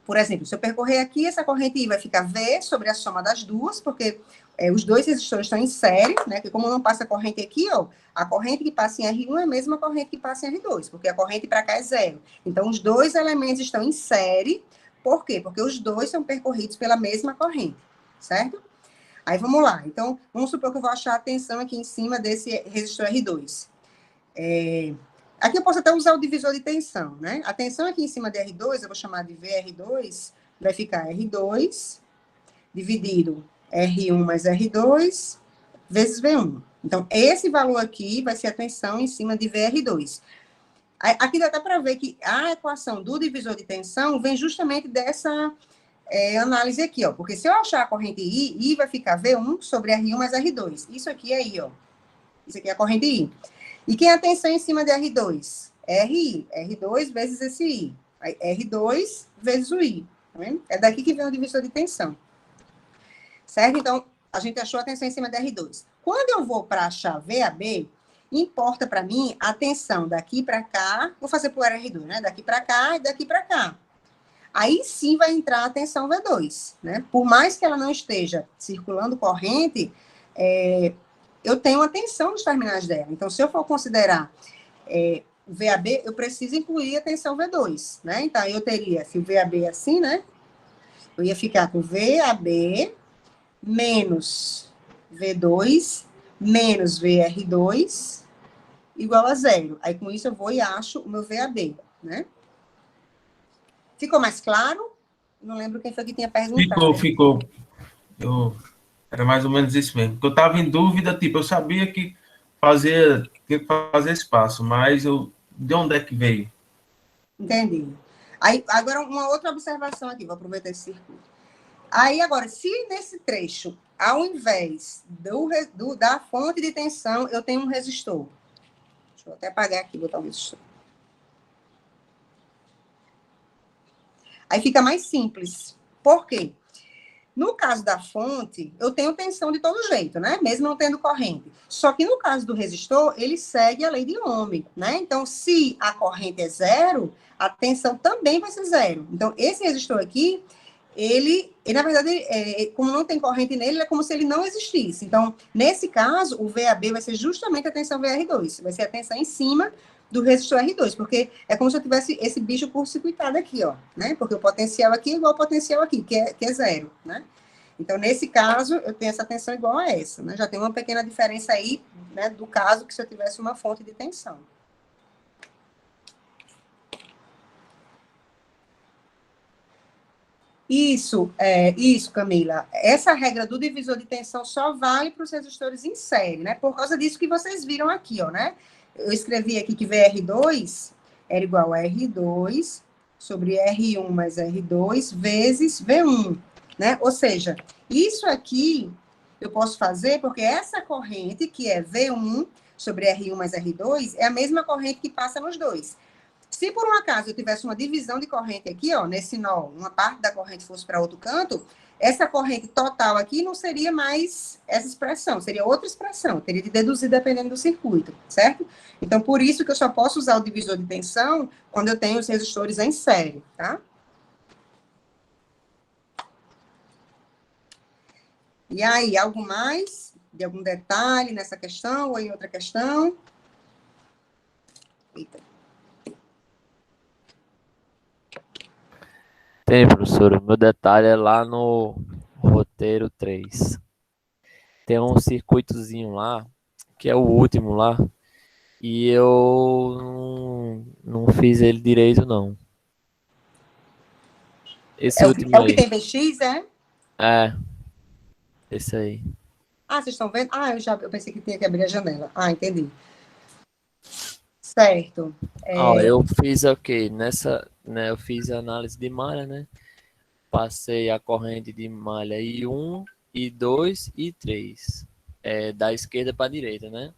Por exemplo, se eu percorrer aqui, essa corrente I vai ficar V sobre a soma das duas, porque os dois resistores estão em série, né? Que como não passa a corrente aqui, ó, a corrente que passa em R1 é a mesma corrente que passa em R2, porque a corrente para cá é zero. Então, os dois elementos estão em série. Por quê? Porque os dois são percorridos pela mesma corrente, certo? Aí, vamos lá. Então, vamos supor que eu vou achar a tensão aqui em cima desse resistor R2. Aqui eu posso até usar o divisor de tensão, né? A tensão aqui em cima de R2, eu vou chamar de VR2, vai ficar R2 dividido R1 mais R2 vezes V1. Então, esse valor aqui vai ser a tensão em cima de VR2. Aqui dá até para ver que a equação do divisor de tensão vem justamente dessa análise aqui, ó. Porque se eu achar a corrente I vai ficar V1 sobre R1 mais R2. Isso aqui é I, ó. Isso aqui é a corrente I. E quem é a tensão em cima de R2? RI. R2 vezes esse I. Aí, R2 vezes o I. Tá vendo? É daqui que vem o divisor de tensão. Certo? Então, a gente achou a tensão em cima de R2. Quando eu vou para achar VAB, importa para mim a tensão daqui para cá. Vou fazer por R2, né? Daqui para cá e daqui para cá. Aí sim vai entrar a tensão V2, né? Por mais que ela não esteja circulando corrente, eu tenho a tensão nos terminais dela. Então, se eu for considerar o VAB, eu preciso incluir a tensão V2, né? Então, eu teria, se o VAB é assim, né? Eu ia ficar com VAB menos V2 menos VR2 igual a 0. Aí, com isso, eu vou e acho o meu VAB, né? Ficou mais claro? Não lembro quem foi que tinha perguntado. Ficou. Era mais ou menos isso mesmo. Porque eu estava em dúvida, tipo, eu sabia que tinha que fazer espaço, mas de onde é que veio? Entendi. Aí, agora, uma outra observação aqui, vou aproveitar esse circuito. Aí, agora, se nesse trecho, ao invés da fonte de tensão, eu tenho um resistor. Deixa eu até apagar aqui e botar um resistor. Aí fica mais simples. Por quê? No caso da fonte, eu tenho tensão de todo jeito, né? Mesmo não tendo corrente. Só que no caso do resistor, ele segue a lei de Ohm, né? Então, se a corrente é 0, a tensão também vai ser 0. Então, esse resistor aqui, ele na verdade, como não tem corrente nele, é como se ele não existisse. Então, nesse caso, o VAB vai ser justamente a tensão VR2. Vai ser a tensão em cima do resistor R2, porque é como se eu tivesse esse bicho curto-circuitado aqui, ó, né? Porque o potencial aqui é igual ao potencial aqui, que é 0, né? Então, nesse caso, eu tenho essa tensão igual a essa, né? Já tem uma pequena diferença aí, né, do caso que se eu tivesse uma fonte de tensão. Isso, Camila. Essa regra do divisor de tensão só vale para os resistores em série, né? Por causa disso que vocês viram aqui, ó, né? Eu escrevi aqui que VR2 era igual a R2 sobre R1 mais R2 vezes V1, né? Ou seja, isso aqui eu posso fazer porque essa corrente, que é V1 sobre R1 mais R2, é a mesma corrente que passa nos dois. Se por um acaso eu tivesse uma divisão de corrente aqui, ó, nesse nó, uma parte da corrente fosse para outro canto, essa corrente total aqui não seria mais essa expressão, seria outra expressão, teria de deduzir dependendo do circuito, certo? Então, por isso que eu só posso usar o divisor de tensão quando eu tenho os resistores em série, tá? E aí, algo mais? De algum detalhe nessa questão ou em outra questão? Eita. Tem, professora. Meu detalhe é lá no roteiro 3. Tem um circuitozinho lá, que é o último lá, e eu não fiz ele direito, não. Esse último é o que aí. tem VX, é? É. Esse aí. Ah, vocês estão vendo? Ah, eu pensei que tinha que abrir a janela. Ah, entendi. Certo. Ó, eu fiz o quê? Nessa, né, eu fiz a análise de malha, né? Passei a corrente de malha I1, I2 e I3. Da esquerda para a direita, né?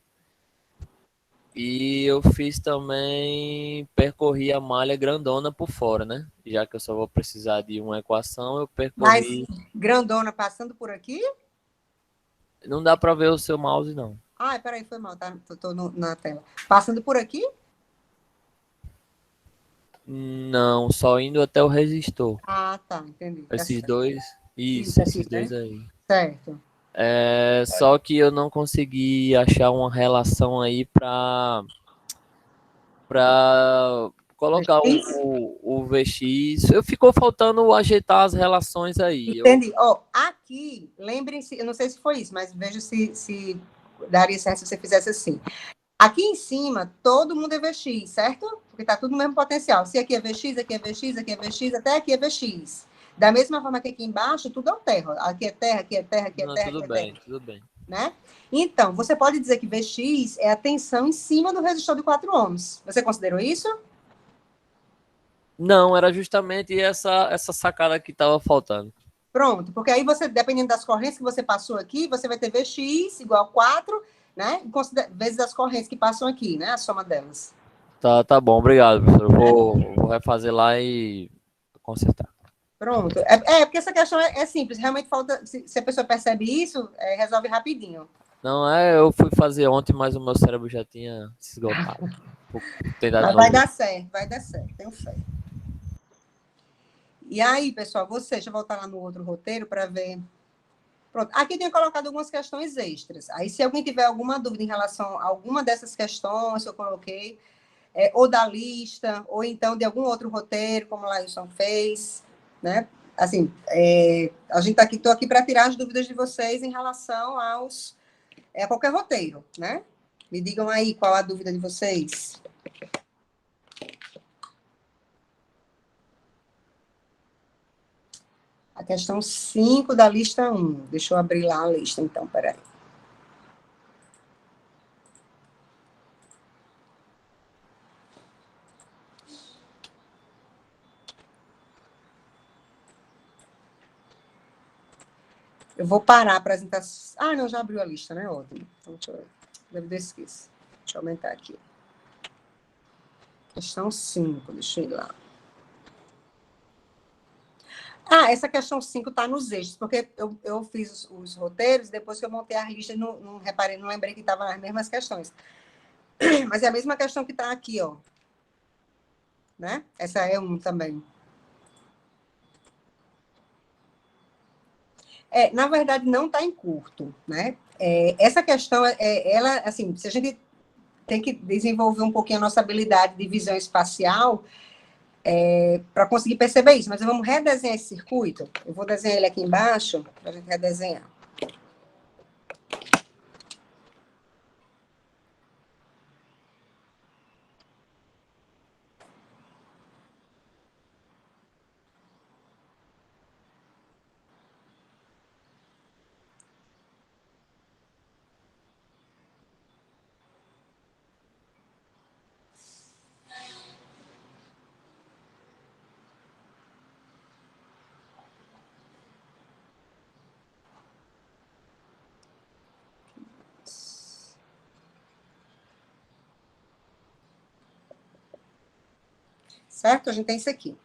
E eu fiz também, percorri a malha grandona por fora, né? Já que eu só vou precisar de uma equação, eu percorri... Mas grandona passando por aqui? Não dá para ver o seu mouse, não. Ah, peraí, foi mal, tá? Tô na tela. Passando por aqui? Não, só indo até o resistor. Ah, tá, entendi. Esses dois, Isso, esses aqui, dois né? aí. Certo. Só que eu não consegui achar uma relação aí para colocar o VX. Ficou faltando ajeitar as relações aí. Entendi. Aqui, lembrem-se, eu não sei se foi isso, mas veja se daria certo se você fizesse assim. Aqui em cima, todo mundo é VX, certo? Porque está tudo no mesmo potencial. Se aqui é VX, aqui é VX, aqui é VX, até aqui é VX. Da mesma forma que aqui embaixo, tudo é terra. Aqui é terra, aqui é terra, aqui é terra, tudo aqui é bem, terra. tudo bem. Né? Então, você pode dizer que VX é a tensão em cima do resistor de 4 ohms. Você considerou isso? Não, era justamente essa sacada que estava faltando. Pronto, porque aí você, dependendo das correntes que você passou aqui, você vai ter VX igual a 4, né? Vezes as correntes que passam aqui, né? A soma delas. Tá bom, obrigado, professor. Eu vou refazer lá e consertar. Pronto. Porque essa questão é simples. Realmente falta... Se a pessoa percebe isso, resolve rapidinho. Não, eu fui fazer ontem, mas o meu cérebro já tinha se esgotado. Vou tentar de Mas novo. vai dar certo, tenho fé. E aí, pessoal, deixa eu voltar lá no outro roteiro para ver. Pronto, aqui eu tenho colocado algumas questões extras. Aí, se alguém tiver alguma dúvida em relação a alguma dessas questões que eu coloquei, ou da lista, ou então de algum outro roteiro, como o Lailson fez, né? Assim, a gente estou aqui para tirar as dúvidas de vocês em relação a qualquer roteiro, né? Me digam aí qual a dúvida de vocês. A questão 5 da lista 1. Deixa eu abrir lá a lista, então, peraí. Eu vou parar a apresentação. Ah, não, já abriu a lista, né? Ótimo. Então, deixa eu... Deve ter esquecido. Deixa eu aumentar aqui. Questão 5, deixa eu ir lá. Essa questão 5 está nos eixos, porque eu fiz os roteiros, depois que eu montei a lista, não reparei, não lembrei que estavam as mesmas questões. Mas é a mesma questão que está aqui, ó. Né? Essa é 1 também. Na verdade, não está em curto, né? Essa questão, ela, assim, se a gente tem que desenvolver um pouquinho a nossa habilidade de visão espacial para conseguir perceber isso, mas vamos redesenhar esse circuito. Eu vou desenhar ele aqui embaixo, para a gente redesenhar. Certo? A gente tem isso aqui.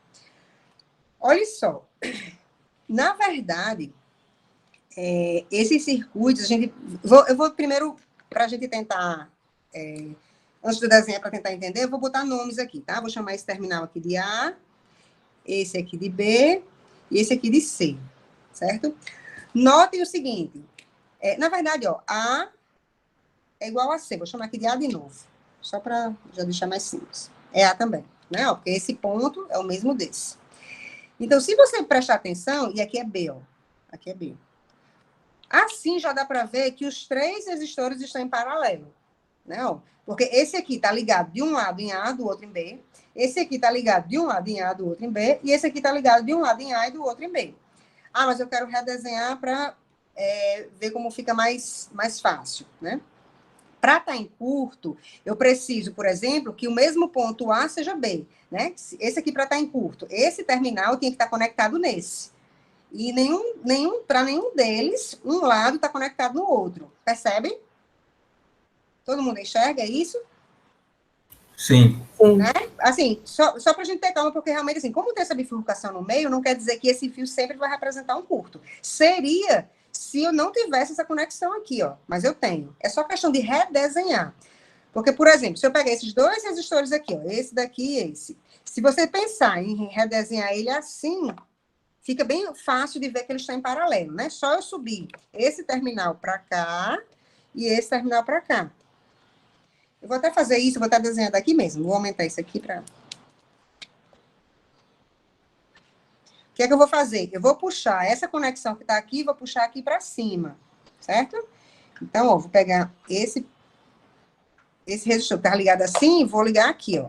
Olha só. Na verdade, esses circuitos, eu vou primeiro, para a gente tentar, antes do desenho, para tentar entender, eu vou botar nomes aqui, tá? Vou chamar esse terminal aqui de A, esse aqui de B e esse aqui de C, certo? Notem o seguinte, na verdade, ó, A é igual a C, vou chamar aqui de A de novo, só para já deixar mais simples. É A também, né? Ó, porque esse ponto é o mesmo desse. Então, se você prestar atenção, e aqui é B, ó, aqui é B. Assim, já dá para ver que os 3 resistores estão em paralelo, né? Ó, porque esse aqui está ligado de um lado em A, do outro em B. Esse aqui está ligado de um lado em A, do outro em B. E esse aqui está ligado de um lado em A e do outro em B. Mas eu quero redesenhar para ver como fica mais fácil, né? Para estar em curto, eu preciso, por exemplo, que o mesmo ponto A seja B, né? Esse aqui para estar em curto. Esse terminal tem que estar conectado nesse. E para nenhum deles, um lado está conectado no outro. Percebem? Todo mundo enxerga isso? Sim. Né? Assim, só para a gente ter calma, porque realmente, assim, como tem essa bifurcação no meio, não quer dizer que esse fio sempre vai representar um curto. Seria se eu não tivesse essa conexão aqui, ó. Mas eu tenho. É só questão de redesenhar. Porque, por exemplo, se eu pegar esses 2 resistores aqui, ó, esse daqui e esse, se você pensar em redesenhar ele assim, fica bem fácil de ver que eles estão em paralelo, né? Só eu subir esse terminal para cá e esse terminal para cá. Eu vou até fazer isso, vou estar desenhando aqui mesmo. Vou aumentar isso aqui para... O que é que eu vou fazer? Eu vou puxar essa conexão que está aqui, vou puxar aqui para cima, certo? Então, ó, vou pegar esse resistor que está ligado assim, vou ligar aqui, ó.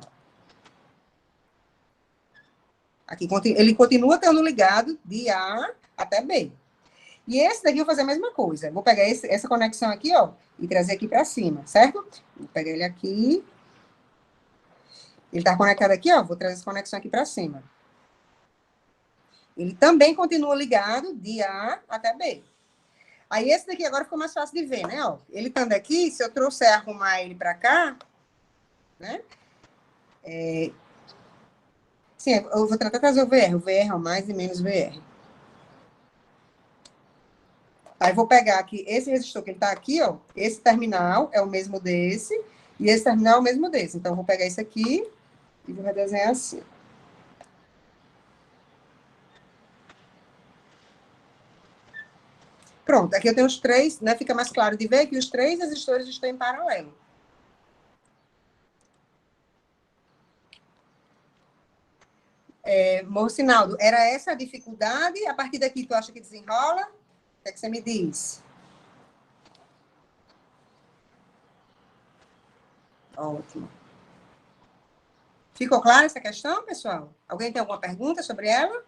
Aqui, ele continua estando ligado de A até B. E esse daqui eu vou fazer a mesma coisa. Vou pegar essa conexão aqui, ó, e trazer aqui para cima, certo? Vou pegar ele aqui. Ele está conectado aqui, ó, vou trazer essa conexão aqui para cima. Ele também continua ligado de A até B. Aí esse daqui agora ficou mais fácil de ver, né? Ó, ele estando aqui, se eu trouxer arrumar ele para cá, né? Sim, eu vou tentar trazer o VR é o mais e menos VR. Aí vou pegar aqui esse resistor que ele está aqui, ó. Esse terminal é o mesmo desse, e esse terminal é o mesmo desse. Então, eu vou pegar esse aqui e vou redesenhar assim. Pronto, aqui eu tenho os três, né? Fica mais claro de ver que os três resistores estão em paralelo. Mocinaldo, era essa a dificuldade? A partir daqui, tu acha que desenrola? O que é que você me diz? Ótimo. Ficou clara essa questão, pessoal? Alguém tem alguma pergunta sobre ela?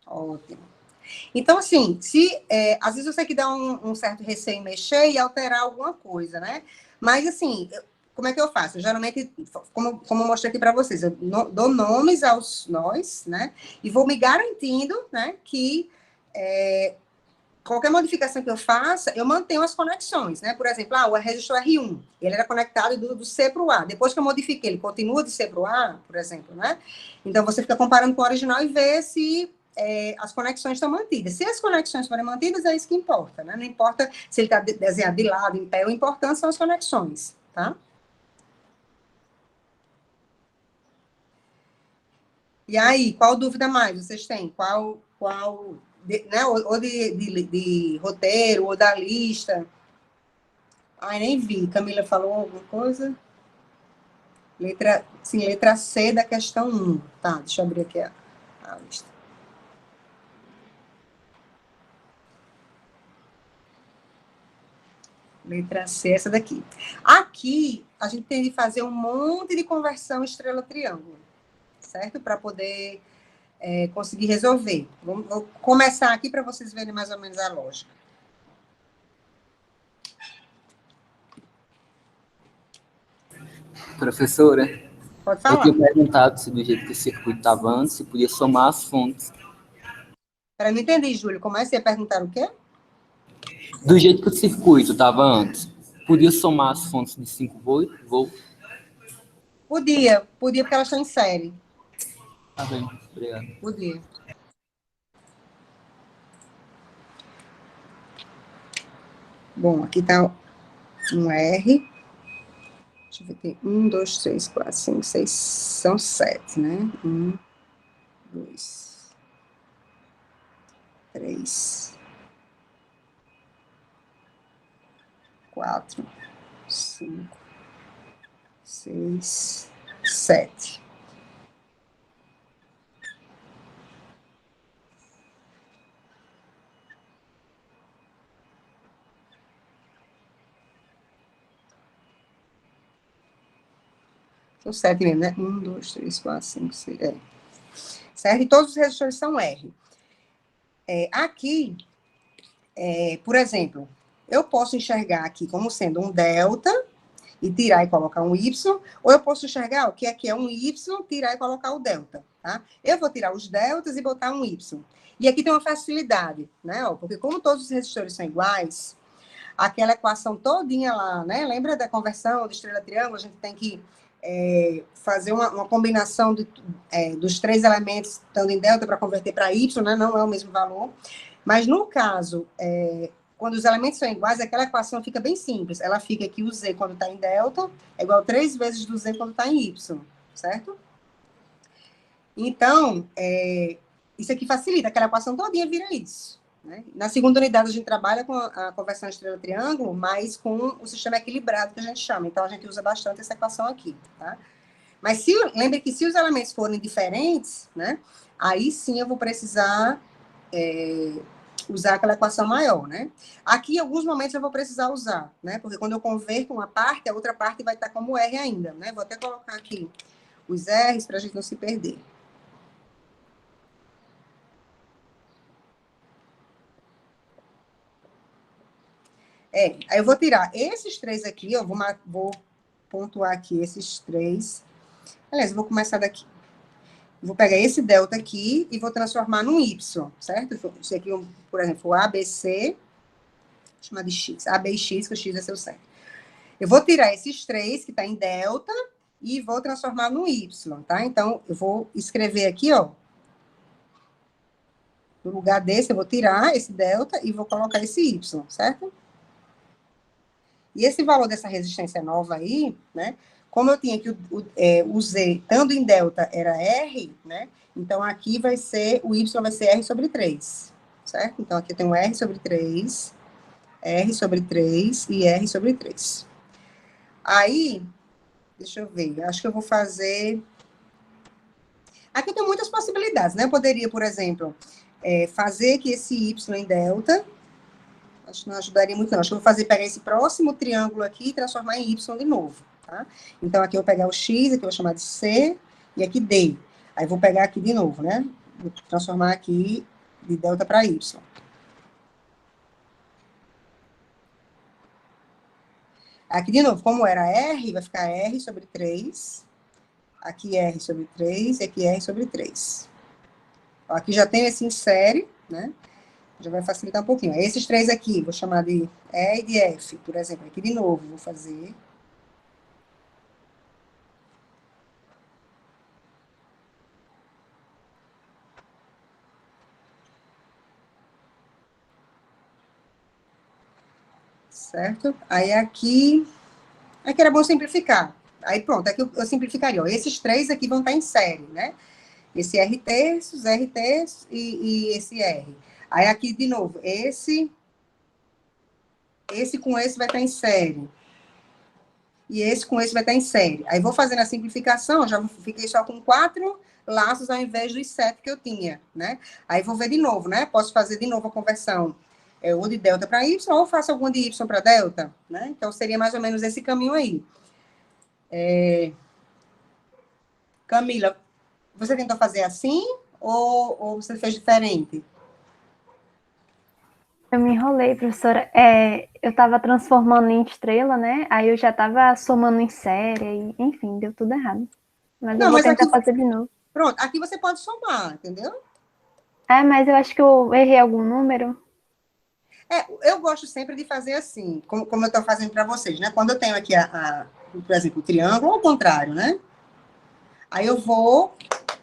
Ótimo. Então, assim, às vezes você que dá um certo receio em mexer e alterar alguma coisa, né? Mas, assim, como é que eu faço? Eu, geralmente, como eu mostrei aqui para vocês, eu dou nomes aos nós, né? E vou me garantindo, né, que qualquer modificação que eu faça, eu mantenho as conexões, né? Por exemplo, o registro R1, ele era conectado do C para o A. Depois que eu modifiquei, ele continua de C para o A, por exemplo, né? Então, você fica comparando com o original e vê se as conexões estão mantidas. Se as conexões forem mantidas, é isso que importa, né? Não importa se ele está desenhado de lado, em pé, o importante são as conexões, tá? E aí, qual dúvida mais vocês têm? Qual né? Ou de roteiro, ou da lista? Ai, nem vi. Camila falou alguma coisa? Letra C da questão 1. Tá, deixa eu abrir aqui a lista. Letra C, essa daqui. Aqui, a gente tem de fazer um monte de conversão estrela-triângulo, certo? Para poder conseguir resolver. Vou começar aqui para vocês verem mais ou menos a lógica. Professora, pode falar. Eu tinha perguntado se do jeito que o circuito estava antes, se podia somar as fontes. Peraí, não entendi, Júlio. Como é que você ia perguntar o quê? Do jeito que o circuito estava antes, podia somar as fontes de 5 volts? Podia porque elas estão em série. Tá bem, obrigado. Podia. Bom, aqui está um R. Deixa eu ver aqui. 1, 2, 3, 4, 5, 6. São 7, né? 1, 2, 3, 4, 5, 6, 7. São 7 mesmo, né? 1, 2, 3, 4, 5, 6. Certo? E todos os resistores são R. Aqui, por exemplo, eu posso enxergar aqui como sendo um delta e tirar e colocar um Y, ou eu posso enxergar que aqui é um Y, tirar e colocar o delta, tá? Eu vou tirar os deltas e botar um Y. E aqui tem uma facilidade, né? Porque como todos os resistores são iguais, aquela equação todinha lá, né? Lembra da conversão de estrela-triângulo? A gente tem que fazer uma combinação dos três elementos estando em delta para converter para Y, né? Não é o mesmo valor. Mas, no caso, quando os elementos são iguais, aquela equação fica bem simples. Ela fica que o Z, quando está em delta, é igual a 3 vezes do Z quando está em Y, certo? Então, isso aqui facilita. Aquela equação todinha vira isso. Né? Na segunda unidade, a gente trabalha com a conversão estrela-triângulo, mas com o sistema equilibrado, que a gente chama. Então, a gente usa bastante essa equação aqui, tá? Mas lembre que se os elementos forem diferentes, né? Aí sim eu vou precisar usar aquela equação maior, né? Aqui, em alguns momentos, eu vou precisar usar, né? Porque quando eu converto uma parte, a outra parte vai estar como R ainda, né? Vou até colocar aqui os R's para a gente não se perder. Aí eu vou tirar esses três aqui, eu vou pontuar aqui esses três, Beleza, vou começar daqui. Vou pegar esse delta aqui e vou transformar num y, certo? Isso aqui, por exemplo, o ABC, vou chamar de x, AB e x, que o x é seu centro. Eu vou tirar esses 3, que está em delta, e vou transformar no y, tá? Então, eu vou escrever aqui, ó. No lugar desse, eu vou tirar esse delta e vou colocar esse y, certo? E esse valor dessa resistência nova aí, né? Como eu tinha que o Z, estando em delta, era R, né? Então, aqui vai ser, o Y vai ser R sobre 3, certo? Então, aqui eu tenho R sobre 3 e R sobre 3. Aí, deixa eu ver, acho que eu vou fazer... Aqui eu tenho muitas possibilidades, né? Eu poderia, por exemplo, fazer que esse Y em delta... Acho que não ajudaria muito, não. Acho que eu vou pegar esse próximo triângulo aqui e transformar em Y de novo, tá? Então, aqui eu vou pegar o X, aqui eu vou chamar de C, e aqui D. Aí, vou pegar aqui de novo, né? Vou transformar aqui de delta para Y. Aqui, de novo, como era R, vai ficar R sobre 3. Aqui R sobre 3 e aqui R sobre 3. Aqui já tem esse em série, né? Já vai facilitar um pouquinho. Esses 3 aqui, vou chamar de E e de F, por exemplo. Aqui de novo, vou fazer. Certo? Aí aqui era bom simplificar. Aí pronto, aqui eu simplificaria. Ó. Esses 3 aqui vão estar em série, né? Esse R terços e esse R. Aí aqui, de novo, esse com esse vai estar em série. E esse com esse vai estar em série. Aí vou fazendo a simplificação, já fiquei só com 4 laços ao invés dos 7 que eu tinha, né? Aí vou ver de novo, né? Posso fazer de novo a conversão ou de delta para y, ou faço algum de y para delta, né? Então, seria mais ou menos esse caminho aí. Camila, você tentou fazer assim ou você fez diferente? Eu me enrolei, professora. Eu estava transformando em estrela, né? Aí eu já estava somando em série, e, enfim, deu tudo errado. Mas eu vou tentar fazer de novo. Pronto, aqui você pode somar, entendeu? Mas eu acho que eu errei algum número. Eu gosto sempre de fazer assim, como eu estou fazendo para vocês, né? Quando eu tenho aqui, por exemplo, o triângulo, ou ao contrário, né? Aí eu vou,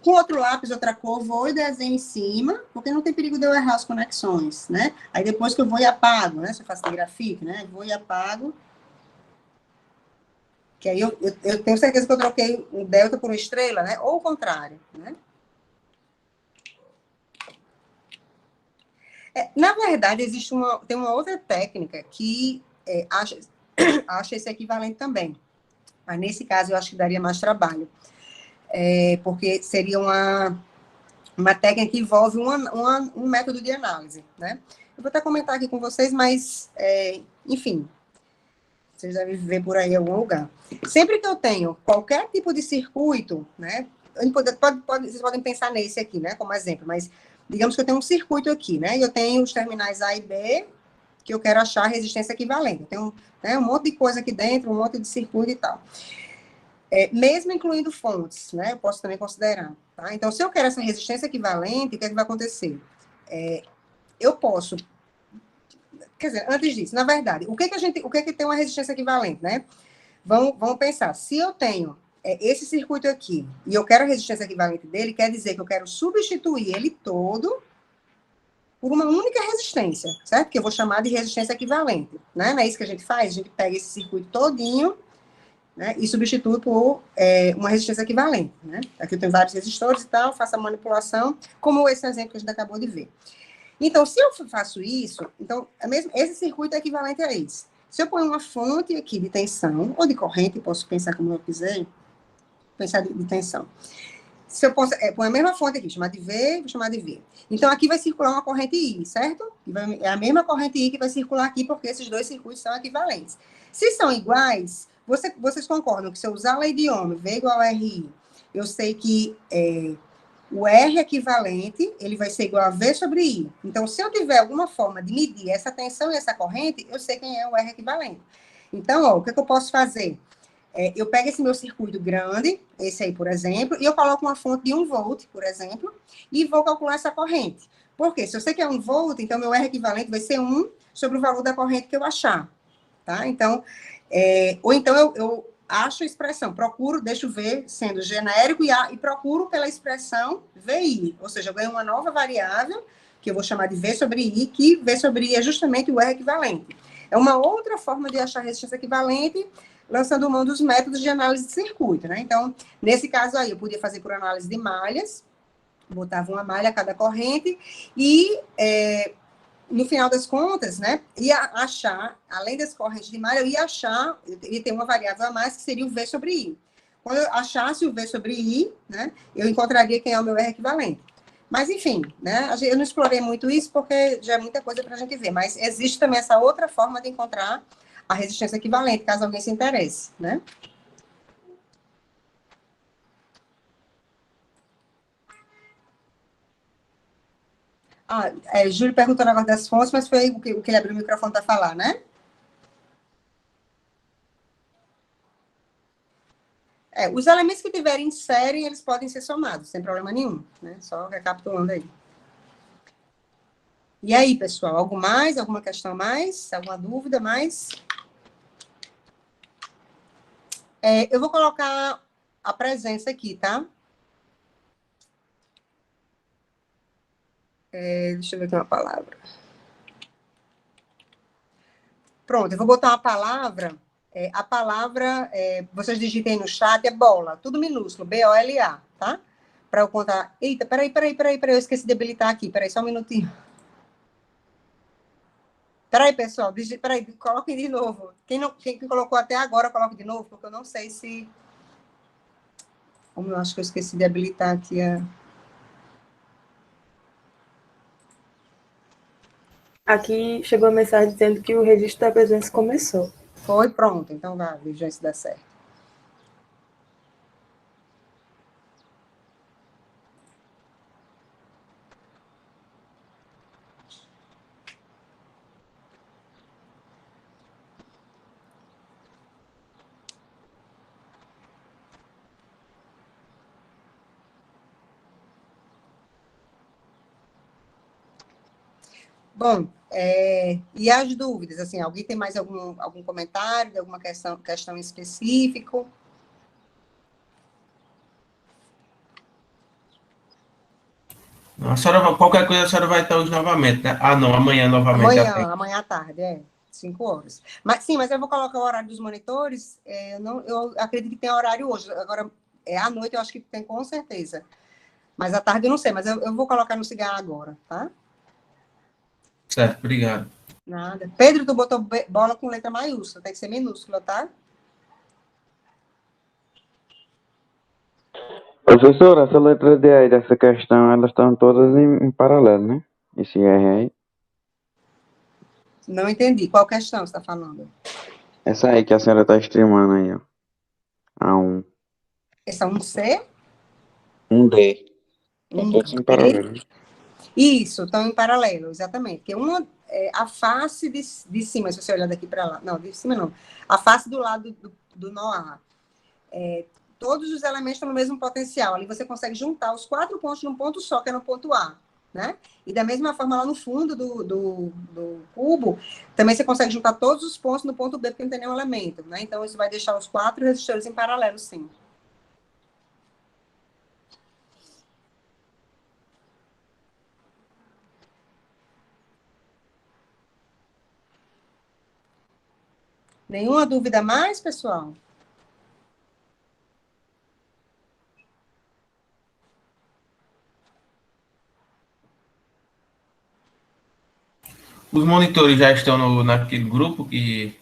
com outro lápis, outra cor, vou e desenho em cima, porque não tem perigo de eu errar as conexões, né? Aí depois que eu vou e apago, né? Se eu faço grafite, né? Vou e apago. Que aí eu tenho certeza que eu troquei um delta por uma estrela, né? Ou o contrário, né? Na verdade, tem uma outra técnica que acha esse equivalente também. Mas, nesse caso, eu acho que daria mais trabalho. Porque seria uma técnica que envolve um método de análise, né? Eu vou até comentar aqui com vocês, mas, enfim, vocês devem ver por aí em algum lugar. Sempre que eu tenho qualquer tipo de circuito, né? Vocês podem pensar nesse aqui, né? Como exemplo, mas digamos que eu tenho um circuito aqui, né? E eu tenho os terminais A e B, que eu quero achar a resistência equivalente. Eu tenho, né, um monte de coisa aqui dentro, um monte de circuito e tal. Mesmo incluindo fontes, né? Eu posso também considerar. Tá? Então, se eu quero essa resistência equivalente, o que é que vai acontecer? Eu posso... Quer dizer, antes disso, na verdade, o que que tem uma resistência equivalente, né? Vamos pensar. Se eu tenho esse circuito aqui, e eu quero a resistência equivalente dele, quer dizer que eu quero substituir ele todo por uma única resistência, certo? Que eu vou chamar de resistência equivalente, né? Não é isso que a gente faz? A gente pega esse circuito todinho, né, e substitui por uma resistência equivalente, né? Aqui eu tenho vários resistores e tal, faço a manipulação, como esse exemplo que a gente acabou de ver. Então, se eu faço isso, então, esse circuito é equivalente a esse. Se eu ponho uma fonte aqui de tensão, ou de corrente, posso pensar como eu quiser, pensar de tensão. Se eu põe a mesma fonte aqui, chamar de V, vou chamar de V. Então, aqui vai circular uma corrente I, certo? É a mesma corrente I que vai circular aqui, porque esses dois circuitos são equivalentes. Se são iguais, vocês concordam que se eu usar a lei de Ohm, V igual a RI, eu sei que o R equivalente, ele vai ser igual a V sobre I. Então, se eu tiver alguma forma de medir essa tensão e essa corrente, eu sei quem é o R equivalente. Então, o que eu posso fazer? Eu pego esse meu circuito grande, esse aí, por exemplo, e eu coloco uma fonte de 1 volt, por exemplo, e vou calcular essa corrente. Por quê? Se eu sei que é 1 volt, então meu R equivalente vai ser 1 sobre o valor da corrente que eu achar. Tá? Então, ou então eu acho a expressão, procuro, deixo V sendo genérico e procuro pela expressão VI, ou seja, eu ganho uma nova variável, que eu vou chamar de V sobre I, que V sobre I é justamente o R equivalente. É uma outra forma de achar resistência equivalente, lançando mão dos métodos de análise de circuito, né? Então, nesse caso aí, eu podia fazer por análise de malhas, botava uma malha a cada corrente, e no final das contas, né, ia achar, além das correntes de malha, eu ia ter uma variável a mais, que seria o V sobre I. Quando eu achasse o V sobre I, né, eu encontraria quem é o meu R equivalente. Mas, enfim, né, eu não explorei muito isso, porque já é muita coisa para a gente ver, mas existe também essa outra forma de encontrar a resistência equivalente, caso alguém se interesse, né? Júlio perguntou o negócio das fontes, mas foi o que ele abriu o microfone para falar, né? Os elementos que tiverem série, eles podem ser somados, sem problema nenhum, né? Só recapitulando aí. E aí, pessoal, algo mais? Alguma questão mais? Alguma dúvida mais? Eu vou colocar a presença aqui, tá? Deixa eu ver aqui uma palavra. Pronto, eu vou botar uma palavra. A palavra, vocês digitem no chat, é bola, tudo minúsculo, B-O-L-A, tá? Para eu contar. Eita, peraí, eu esqueci de habilitar aqui, peraí, só um minutinho. Peraí, pessoal, peraí, coloquem de novo. Quem colocou até agora, coloque de novo, porque eu não sei se... Como eu acho que eu esqueci de habilitar aqui a... Aqui chegou a mensagem dizendo que o registro da presença começou. Foi, pronto. Então, vai, veja se dá certo. Bom, e as dúvidas? Assim, alguém tem mais algum comentário de alguma questão específica? A senhora, qualquer coisa a senhora vai estar hoje novamente, né? Ah, não, amanhã novamente. Amanhã à tarde, 5 horas. Mas eu vou colocar o horário dos monitores, eu acredito que tem horário hoje, agora, à noite eu acho que tem com certeza. Mas à tarde eu não sei, mas eu vou colocar no cigarro agora, tá? Certo, obrigado. Nada. Pedro, tu botou bola com letra maiúscula, tem que ser minúscula, tá? Professora, essa letra D aí dessa questão, elas estão todas em paralelo, né? Esse R aí. Não entendi. Qual questão você está falando? Essa aí que a senhora está streamando aí, ó. A1. Essa 1C? 1D. Estão todos em paralelo. Isso, estão em paralelo, exatamente. Porque a face de cima, se você olhar daqui para lá. Não, de cima não. A face do lado do nó A. Todos os elementos estão no mesmo potencial. Ali você consegue juntar os 4 pontos num ponto só, que é no ponto A. Né? E da mesma forma, lá no fundo do cubo, também você consegue juntar todos os pontos no ponto B, porque não tem nenhum elemento. Né? Então, isso vai deixar os 4 resistores em paralelo, sim. Nenhuma dúvida mais, pessoal? Os monitores já estão naquele grupo que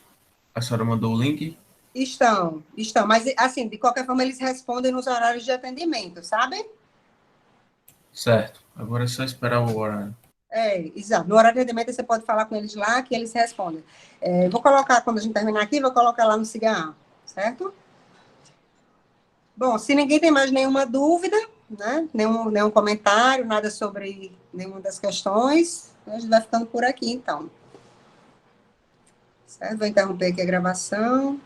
a senhora mandou o link? Estão. Mas, assim, de qualquer forma, eles respondem nos horários de atendimento, sabe? Certo. Agora é só esperar o horário. Exato. No horário de atendimento, você pode falar com eles lá, que eles respondem. Vou colocar, quando a gente terminar aqui, vou colocar lá no cigarro, certo? Bom, se ninguém tem mais nenhuma dúvida, né? Nenhum comentário, nada sobre nenhuma das questões, a gente vai ficando por aqui, então. Certo? Vou interromper aqui a gravação.